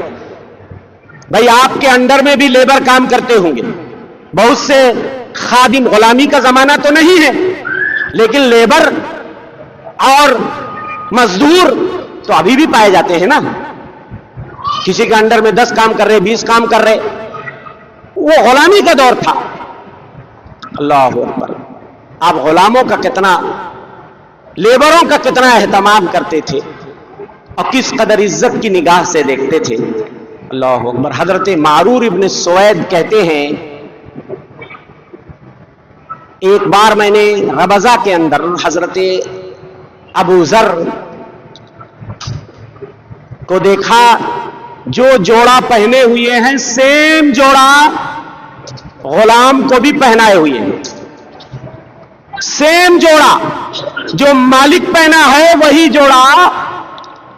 بھائی آپ کے انڈر میں بھی لیبر کام کرتے ہوں گے، بہت سے خادم، غلامی کا زمانہ تو نہیں ہے لیکن لیبر اور مزدور تو ابھی بھی پائے جاتے ہیں نا۔ کسی کے انڈر میں 10 کام کر رہے، 20 کام کر رہے، وہ غلامی کا دور تھا۔ اللہ اکبر۔ آپ غلاموں کا کتنا، لیبروں کا کتنا اہتمام کرتے تھے اور کس قدر عزت کی نگاہ سے دیکھتے تھے۔ اللہ اکبر۔ حضرت معرور ابن سوید کہتے ہیں، ایک بار میں نے ربضہ کے اندر حضرت ابو ذر کو دیکھا، جو جوڑا پہنے ہوئے ہیں سیم جوڑا غلام کو بھی پہنائے ہوئے ہیں، سیم جوڑا جو مالک پہنا ہے وہی جوڑا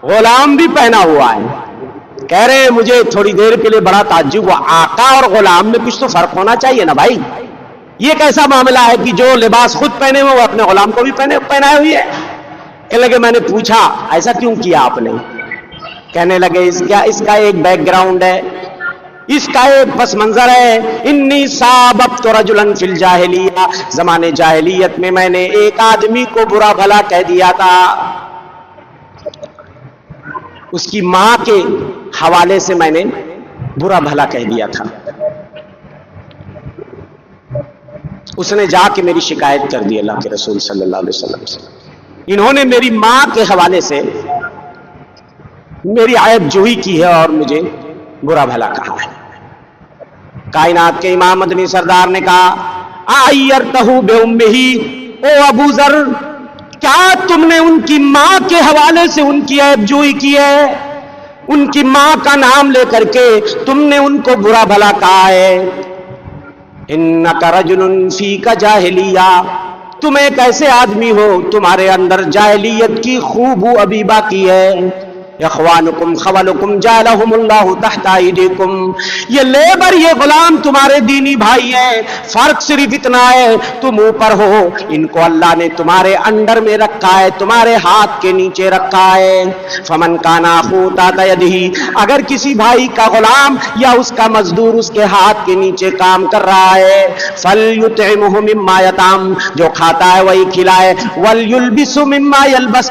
غلام بھی پہنا ہوا ہے۔ کہہ رہے ہیں مجھے تھوڑی دیر کے لیے بڑا تعجب ہوا، آقا اور غلام میں کچھ تو فرق ہونا چاہیے نا بھائی، یہ کیسا معاملہ ہے کہ جو لباس خود پہنے ہوئے وہ اپنے غلام کو بھی پہنائے ہوئی ہے؟ کہنے لگے میں نے پوچھا ایسا کیوں کیا آپ نے؟ کہنے لگے اس کا ایک بیک گراؤنڈ ہے، اس کا ایک پس منظر ہے۔ انی سابقت رجلا فی الجاہلیہ، زمانے جاہلیت میں نے ایک آدمی کو برا بھلا کہہ دیا تھا، اس کی ماں کے حوالے سے میں نے برا بھلا کہہ دیا تھا، اس نے جا کے میری شکایت کر دی اللہ کے رسول صلی اللہ علیہ وسلم سے، انہوں نے میری ماں کے حوالے سے میری عیب جوئی کی ہے اور مجھے برا بھلا کہا ہے۔ کائنات کے امام مدنی سردار نے کہا آئیرتہو بے امہی، او ابو ذر کیا تم نے ان کی ماں کے حوالے سے ان کی عیب جوئی کی ہے؟ ان کی ماں کا نام لے کر کے تم نے ان کو برا بھلا کہا ہے؟ انک رجل فیک جاہلیہ، تم ایک ایسے آدمی ہو تمہارے اندر جاہلیت کی خوب ابھی باقی ہے۔ اخوانکم خولکم جعلہم اللہ تحت ایدیکم، یہ لیبر، یہ غلام تمہارے دینی بھائی ہیں، فرق صرف اتنا ہے تم اوپر ہو، ان کو اللہ نے تمہارے انڈر میں رکھا ہے، تمہارے ہاتھ کے نیچے رکھا ہے۔ فمن کان اخوہ تحت یدہ، اگر کسی بھائی کا غلام یا اس کا مزدور اس کے ہاتھ کے نیچے کام کر رہا ہے، فلیطعمہ مما یطعم، جو کھاتا ہے وہی کھلائے، ولیلبس مما یلبس،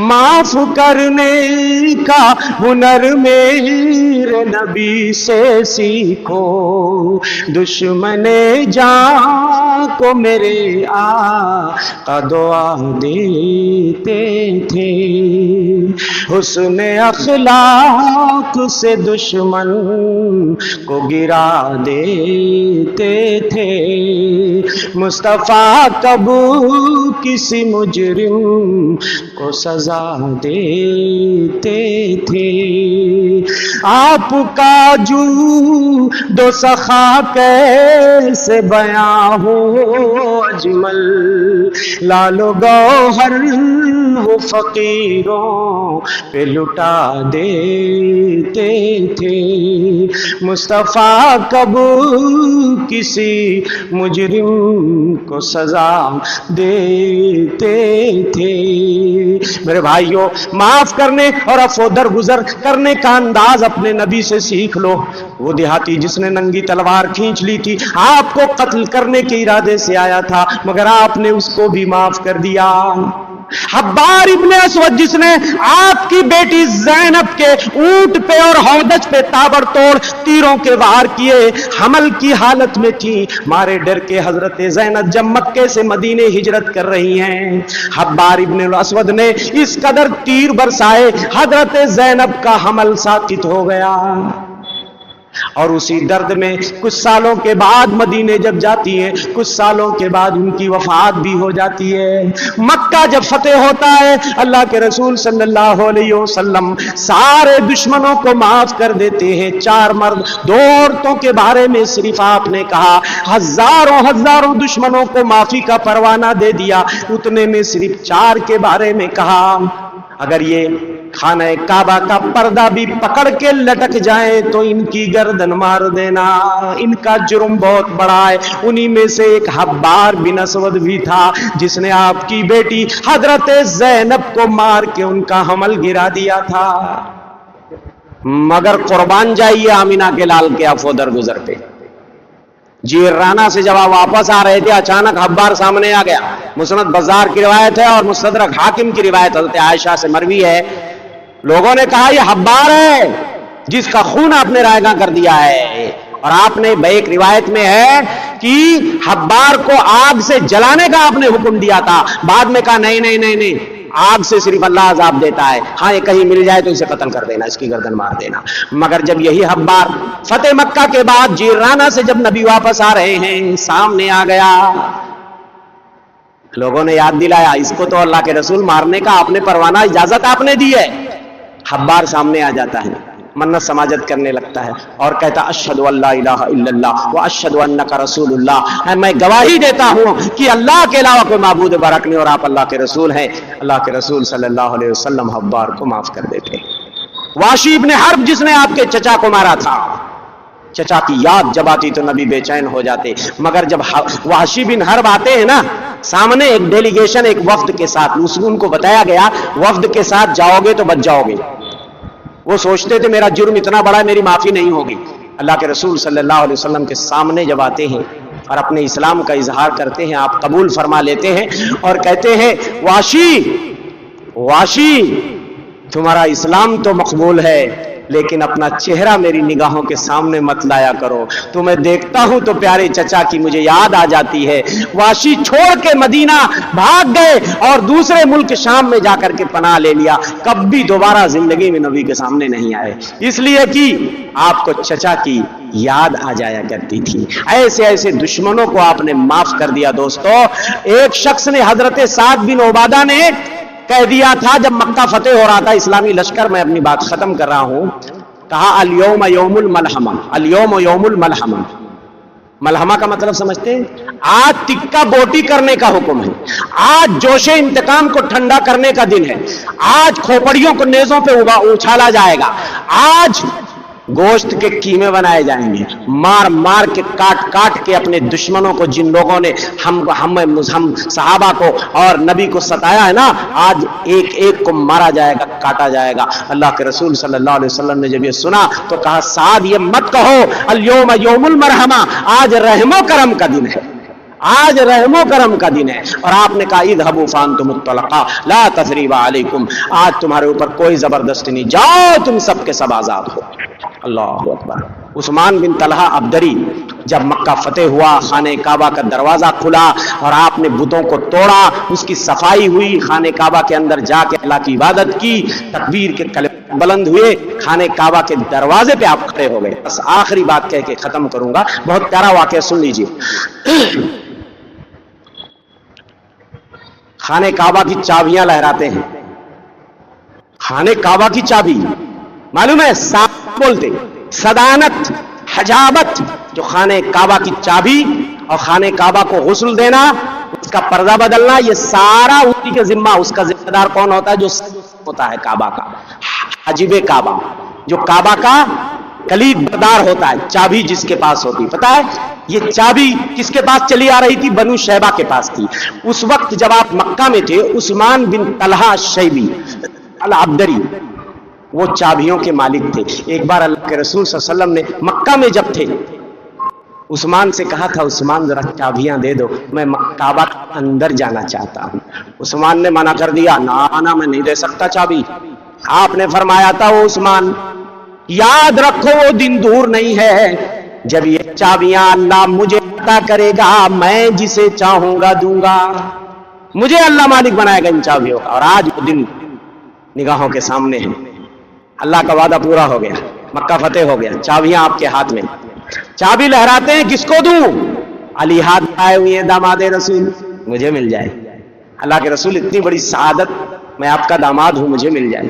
معاف کرنے کا ہنر میرے نبی سے سیکھو، دشمن جان کو میرے آقا دعا دیتے تھے، حسن اخلاق سے دشمن کو گرا دیتے تھے، مصطفیٰ کب کسی مجرم کو سزا دیتے تھے، آپ کا جو دو سخا کیسے بیاں ہو اجمل، لال و گوہر وہ فقیروں پہ لٹا دیتے تھے، مصطفیٰ کب کسی مجرم کو سزا دیتے تھے۔ میرے بھائیوں، معاف کرنے اور عفو درگزر کرنے کا انداز اپنے نبی سے سیکھ لو۔ وہ دیہاتی جس نے ننگی تلوار کھینچ لی تھی، آپ کو قتل کرنے کے ارادے سے آیا تھا، مگر آپ نے اس کو بھی معاف کر دیا۔ حبار ابن اسود جس نے آپ کی بیٹی زینب کے اونٹ پہ اور ہودج پہ تابڑ توڑ تیروں کے وار کیے، حمل کی حالت میں تھی، مارے ڈر کے حضرت زینب جب مکے سے مدینے ہجرت کر رہی ہیں، حبار ابن اسود نے اس قدر تیر برسائے حضرت زینب کا حمل ساقط ہو گیا، اور اسی درد میں کچھ سالوں کے بعد مدینے جب جاتی ہیں، کچھ سالوں کے بعد ان کی وفات بھی ہو جاتی ہے۔ مکہ جب فتح ہوتا ہے، اللہ کے رسول صلی اللہ علیہ وسلم سارے دشمنوں کو معاف کر دیتے ہیں، 4 مرد 2 عورتوں کے بارے میں صرف آپ نے کہا، ہزاروں دشمنوں کو معافی کا پروانہ دے دیا، اتنے میں صرف 4 کے بارے میں کہا، اگر یہ خانہ کعبہ کا پردہ بھی پکڑ کے لٹک جائے تو ان کی گردن مار دینا، ان کا جرم بہت بڑا ہے۔ انہی میں سے ایک حبار بن اسود بھی تھا جس نے آپ کی بیٹی حضرت زینب کو مار کے ان کا حمل گرا دیا تھا۔ مگر قربان جائیے آمینہ کے لال کے عفو درگزر پہ۔ جیرانہ سے جب واپس آ رہے تھے، اچانک حبار سامنے آ گیا۔ مسند بزار کی روایت ہے اور مستدرک حاکم کی روایت حضرت عائشہ سے مروی ہے، لوگوں نے کہا یہ حبار ہے جس کا خون آپ نے رائگاں کر دیا ہے، اور آپ نے ایک روایت میں ہے کہ حبار کو آگ سے جلانے کا آپ نے حکم دیا تھا، بعد میں کہا نہیں، آگ سے صرف اللہ عذاب دیتا ہے، ہاں یہ کہیں مل جائے تو اسے قتل کر دینا، اس کی گردن مار دینا۔ مگر جب یہی حبار فتح مکہ کے بعد جیرانہ سے جب نبی واپس آ رہے ہیں، سامنے آ گیا، لوگوں نے یاد دلایا اس کو تو اللہ کے رسول مارنے کا آپ نے پروانہ اجازت آپ نے دی ہے۔ حبار سامنے آ جاتا ہے، منت سماجت کرنے لگتا ہے اور کہتا اشہد ان لا الہ الا اللہ و اشہد انک رسول اللہ، میں گواہی دیتا ہوں کہ اللہ کے علاوہ کوئی معبود برحق نہیں اور آپ اللہ کے رسول ہیں۔ اللہ کے رسول صلی اللہ علیہ وسلم حبار کو معاف کر دیتے۔ واشی ابن حرب جس نے آپ کے چچا کو مارا تھا، چچا کی یاد جب آتی تو نبی بے چین ہو جاتے، مگر جب واشی بن حرب آتے ہیں نا سامنے ایک ڈیلیگیشن ایک وفد کے ساتھ، ان کو بتایا گیا وفد کے ساتھ جاؤ گے تو بچ جاؤ گے، وہ سوچتے تھے میرا جرم اتنا بڑا ہے میری معافی نہیں ہوگی۔ اللہ کے رسول صلی اللہ علیہ وسلم کے سامنے جب آتے ہیں اور اپنے اسلام کا اظہار کرتے ہیں، آپ قبول فرما لیتے ہیں اور کہتے ہیں واشی تمہارا اسلام تو مقبول ہے لیکن اپنا چہرہ میری نگاہوں کے سامنے مت لایا کرو، تمہیں دیکھتا ہوں تو پیارے چچا کی مجھے یاد آ جاتی ہے۔ واشی چھوڑ کے مدینہ بھاگ گئے اور دوسرے ملک شام میں جا کر کے پناہ لے لیا، کبھی دوبارہ زندگی میں نبی کے سامنے نہیں آئے، اس لیے کہ آپ کو چچا کی یاد آ جایا کرتی تھی۔ ایسے دشمنوں کو آپ نے معاف کر دیا۔ دوستو، ایک شخص نے حضرت سعد بن عبادہ نے کہہ دیا تھا جب مکہ فتح ہو رہا تھا اسلامی لشکر، میں اپنی بات ختم کر رہا ہوں، کہا الیوم یوم الملحمہ، الیوم یوم الملحمہ۔ ملحمہ کا مطلب سمجھتے ہیں؟ آج تکہ بوٹی کرنے کا حکم ہے، آج جوش انتقام کو ٹھنڈا کرنے کا دن ہے، آج کھوپڑیوں کو نیزوں پہ اچھالا جائے گا، آج گوشت کے قیمے بنائے جائیں گے، مار کے کاٹ کے اپنے دشمنوں کو، جن لوگوں نے ہم صحابہ کو اور نبی کو ستایا ہے نا، آج ایک کو مارا جائے گا، کاٹا جائے گا۔ اللہ کے رسول صلی اللہ علیہ وسلم نے جب یہ سنا تو کہا سعد یہ مت کہو الیوم یوم المرحمہ، آج رحم و کرم کا دن ہے، آج رحم و کرم کا دن ہے، اور آپ نے کہا اذهبوا فانتم الطلقاء لا تثریب علیکم، آج تمہارے اوپر کوئی زبردستی نہیں، جاؤ تم سب کے سب آزاد ہو۔ اللہ اکبر۔ عثمان بن طلحہ عبدری جب مکہ فتح ہوا، خانہ کعبہ کا دروازہ کھلا اور آپ نے بتوں کو توڑا، اس کی صفائی ہوئی، خانہ کعبہ کے اندر جا کے اللہ کی عبادت کی، تکبیر کے کلمے بلند ہوئے، خانہ کعبہ کے دروازے پہ آپ کھڑے ہو گئے۔ بس آخری بات کہہ کے ختم کروں گا، بہت پیارا واقعہ سن لیجیے۔ خانہ کعبہ کی چابیاں لہراتے ہیں، خانہ کعبہ کی چابی معلوم ہے، بولتے صدانت، حجابت، جو خانہ کعبہ کی چابی اور خانہ کعبہ کو غسل دینا، اس کا پردہ بدلنا، یہ سارا اسی کے ذمہ۔ اس کا ذمہ دار کون ہوتا ہے؟ جو ہوتا ہے کعبہ کا حاجب کعبہ، جو کعبہ کا کلید بردار ہوتا ہے، چابی جس کے پاس ہوتی، پتا ہے یہ چابی کس کے پاس چلی آ رہی تھی؟ بنو شیبہ کے پاس تھی۔ اس وقت جب آپ مکہ میں تھے، عثمان بن طلحہ شیبی العبدری وہ چابیوں کے مالک تھے۔ ایک بار اللہ کے رسول صلی اللہ علیہ وسلم نے مکہ میں جب تھے، عثمان سے کہا تھا، عثمان ذرا چابیاں دے دو، میں کعبہ کے اندر جانا چاہتا ہوں۔ عثمان نے منع کر دیا، نا میں نہیں دے سکتا چابی۔ آپ نے فرمایا تھا، وہ عثمان یاد رکھو وہ دن دور نہیں ہے جب یہ چابیاں اللہ مجھے عطا کرے گا، میں جسے چاہوں گا دوں گا، مجھے اللہ مالک بنائے گا ان چابیوں کا۔ اور آج وہ دن نگاہوں کے سامنے ہے، اللہ کا وعدہ پورا ہو گیا، مکہ فتح ہو گیا، چابیاں آپ کے ہاتھ میں۔ چابی لہراتے ہیں، کس کو دوں؟ علی ہاتھ آئے ہوئے ہیں، داماد رسول، مجھے مل جائے۔ اللہ کے رسول اتنی بڑی سعادت، میں آپ کا داماد ہوں، مجھے مل جائے۔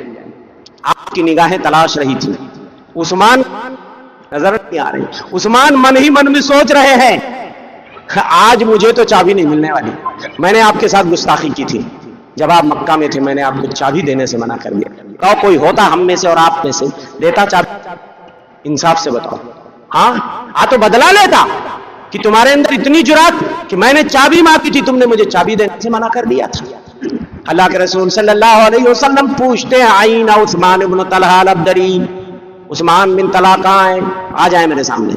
آپ کی نگاہیں تلاش رہی تھی، عثمان نظر نہیں آ رہی، عثمان من ہی من میں سوچ رہے ہیں، آج مجھے تو چابی نہیں ملنے والی۔ میں نے آپ کے ساتھ گستاخی کی تھی، جب آپ مکہ میں تھے میں نے آپ کو چابی دینے سے منع کر دیا۔ کہو کوئی ہوتا ہم میں سے اور آپ میں سے دیتا چابی؟ انصاف سے بتاؤ، ہاں تو بدلا لیتا کہ تمہارے اندر اتنی جرات کہ میں نے چابی مانگی تھی، تم نے مجھے چابی دینے سے منع کر دیا تھا۔ اللہ کے رسول صلی اللہ علیہ وسلم پوچھتے ہیں، آئین عثمان بن طلحہ العبدری، عثمان بن طلحہ کہاں ہیں؟ آ جائیں میرے سامنے۔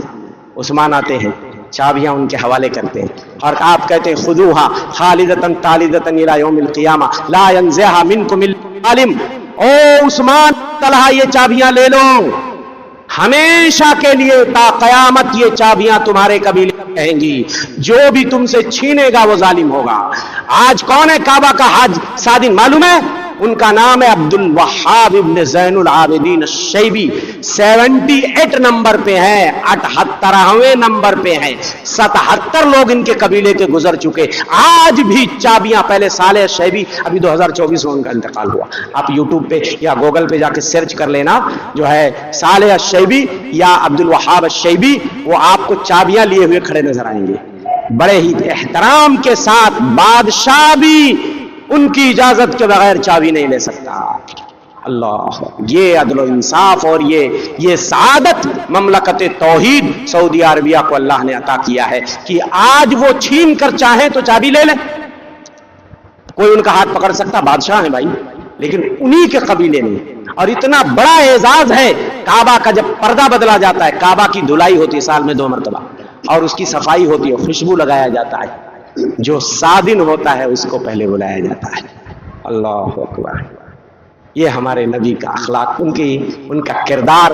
عثمان آتے ہیں، چابیاں ان کے حوالے کرتے ہیں، اور آپ کہتے ہیں خذوہا خالدتاً طالدتاً الی یوم القیامہ لا ینزعھا منکم الا عالم۔ او عثمان طلحہ، یہ چابیاں لے لو، ہمیشہ کے لیے تا قیامت یہ چابیاں تمہارے قبیلے میں رہیں گی، جو بھی تم سے چھینے گا وہ ظالم ہوگا۔ آج کون ہے کعبہ کا حج سادن معلوم ہے؟ ان کا نام ہے عبد الوہاب ابن زین العابدین الشیبی، 78 نمبر پہ ہیں، 78ویں نمبر پہ ہیں، 77 لوگ ان کے قبیلے کے گزر چکے۔ آج بھی چابیاں، پہلے صالح شیبی، ابھی 2024 میں ان کا انتقال ہوا، آپ یوٹیوب پہ یا گوگل پہ جا کے سرچ کر لینا، جو ہے صالح شیبی یا عبد الوہاب الشیبی، وہ آپ کو چابیاں لیے ہوئے کھڑے نظر آئیں گے، بڑے ہی احترام کے ساتھ۔ بادشاہ بھی ان کی اجازت کے بغیر چابی نہیں لے سکتا۔ اللہ، یہ عدل و انصاف اور یہ سعادت مملکت توحید سعودی عربیہ کو اللہ نے عطا کیا ہے کہ آج وہ چھین کر چاہیں تو چابی لے لیں۔ کوئی ان کا ہاتھ پکڑ سکتا؟ بادشاہ ہیں بھائی، لیکن انہی کے قبیلے میں۔ اور اتنا بڑا اعزاز ہے، کعبہ کا جب پردہ بدلا جاتا ہے، کعبہ کی دھلائی ہوتی ہے سال میں 2 مرتبہ، اور اس کی صفائی ہوتی ہے، خوشبو لگایا جاتا ہے، جو سادن ہوتا ہے اس کو پہلے بلایا جاتا ہے۔ اللہ اکبر، یہ ہمارے نبی کا اخلاق، ان کا کردار،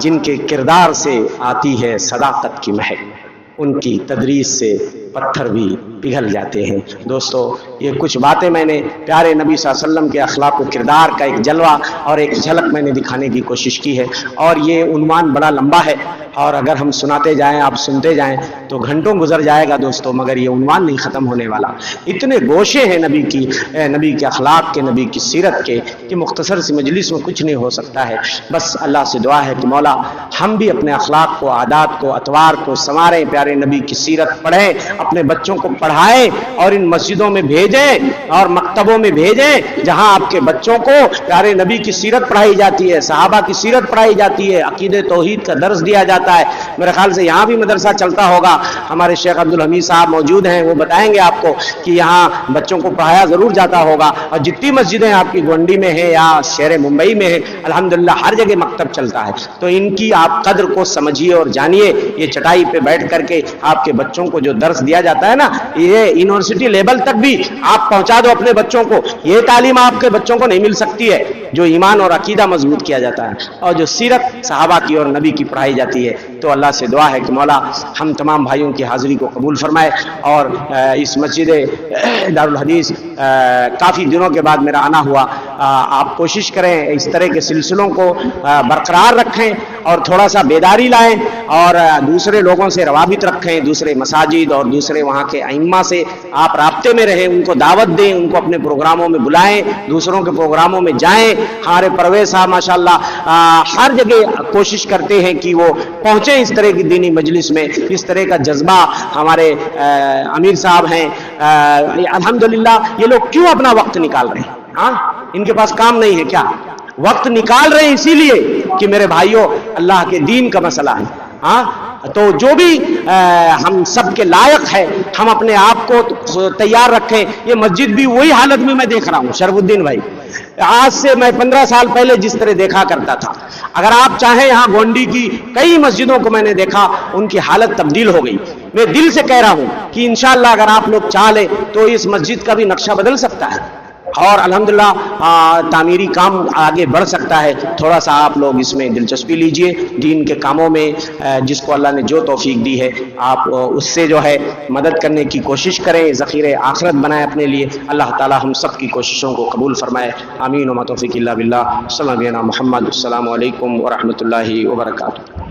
جن کے کردار سے آتی ہے صداقت کی مہک، ان کی تدریس سے پتھر بھی پگھل جاتے ہیں۔ دوستو، یہ کچھ باتیں میں نے پیارے نبی صلی اللہ علیہ وسلم کے اخلاق و کردار کا ایک جلوہ اور ایک جھلک میں نے دکھانے کی کوشش کی ہے، اور یہ عنوان بڑا لمبا ہے، اور اگر ہم سناتے جائیں، آپ سنتے جائیں تو گھنٹوں گزر جائے گا دوستو، مگر یہ عنوان نہیں ختم ہونے والا۔ اتنے گوشے ہیں نبی کے اخلاق کے، نبی کی سیرت کے، کہ مختصر سی مجلس میں کچھ نہیں ہو سکتا ہے۔ بس اللہ سے دعا ہے کہ مولا ہم بھی اپنے اخلاق کو، عادات کو، اطوار کو سنواریں، پیارے نبی کی سیرت پڑھیں، اپنے بچوں کو پڑھائیں، اور ان مسجدوں میں بھیجیں اور مکتبوں میں بھیجیں جہاں آپ کے بچوں کو پیارے نبی کی سیرت پڑھائی جاتی ہے، صحابہ کی سیرت پڑھائی جاتی ہے، عقیدہ توحید کا درس دیا جاتا ہے۔ میرے خیال سے یہاں بھی مدرسہ چلتا ہوگا، ہمارے شیخ عبدالحمید صاحب موجود ہیں، وہ بتائیں گے آپ کو کہ یہاں بچوں کو پڑھایا ضرور جاتا ہوگا، اور جتنی مسجدیں آپ کی گونڈی میں ہیں یا شہر ممبئی میں ہیں، الحمدللہ ہر جگہ مکتب چلتا ہے۔ تو ان کی آپ قدر کو سمجھیے اور جانیے، یہ چٹائی پہ بیٹھ کر کے آپ کے بچوں کو جو درس دیا جاتا ہے نا، یہ یونیورسٹی لیول تک بھی آپ پہنچا دو اپنے بچوں کو، یہ تعلیم آپ کے بچوں کو نہیں مل سکتی ہے جو ایمان اور عقیدہ مضبوط کیا جاتا ہے اور جو سیرت صحابہ کی اور نبی کی پڑھائی جاتی ہے۔ تو اللہ سے دعا ہے کہ مولا ہم تمام بھائیوں کی حاضری کو قبول فرمائے، اور اس مسجد دارالحدیث کافی دنوں کے بعد میرا آنا ہوا، آپ کوشش کریں اس طرح کے سلسلوں کو برقرار رکھیں اور تھوڑا سا بیداری لائیں، اور دوسرے لوگوں سے روابط رکھیں، دوسرے مساجد اور دوسرے وہاں کے ائمہ سے آپ رابطے میں رہیں، ان کو دعوت دیں، ان کو اپنے پروگراموں میں بلائیں، دوسروں کے پروگراموں میں جائیں۔ ہمارے پرویز صاحب ماشاءاللہ ہر جگہ کوشش کرتے ہیں کہ وہ پہنچیں اس طرح کی دینی مجلس میں، اس طرح کا جذبہ ہمارے امیر صاحب ہیں۔ الحمدللہ یہ لوگ کیوں اپنا وقت نکال رہے ہیں؟ ہاں، ان کے پاس کام نہیں ہے کیا؟ وقت نکال رہے ہیں اسی لیے کہ میرے بھائیوں اللہ کے دین کا مسئلہ ہے۔ ہاں، تو جو بھی ہم سب کے لائق ہے ہم اپنے آپ کو تیار رکھیں۔ یہ مسجد بھی وہی حالت میں دیکھ رہا ہوں شرف الدین بھائی، آج سے میں 15 سال پہلے جس طرح دیکھا کرتا تھا، اگر آپ چاہیں یہاں گونڈی کی کئی مسجدوں کو میں نے دیکھا ان کی حالت تبدیل ہو گئی۔ میں دل سے کہہ رہا ہوں کہ انشاءاللہ اگر آپ لوگ چاہ لیں تو اس مسجد کا بھی نقشہ بدل سکتا ہے اور الحمدللہ تعمیری کام آگے بڑھ سکتا ہے۔ تھوڑا سا آپ لوگ اس میں دلچسپی لیجئے، دین کے کاموں میں جس کو اللہ نے جو توفیق دی ہے آپ اس سے جو ہے مدد کرنے کی کوشش کریں، ذخیرہ آخرت بنائیں اپنے لیے۔ اللہ تعالی ہم سب کی کوششوں کو قبول فرمائے، آمین وما توفیق الا باللہ۔ صلی اللہ علیہ محمد۔ السلام علیکم ورحمۃ اللہ وبرکاتہ۔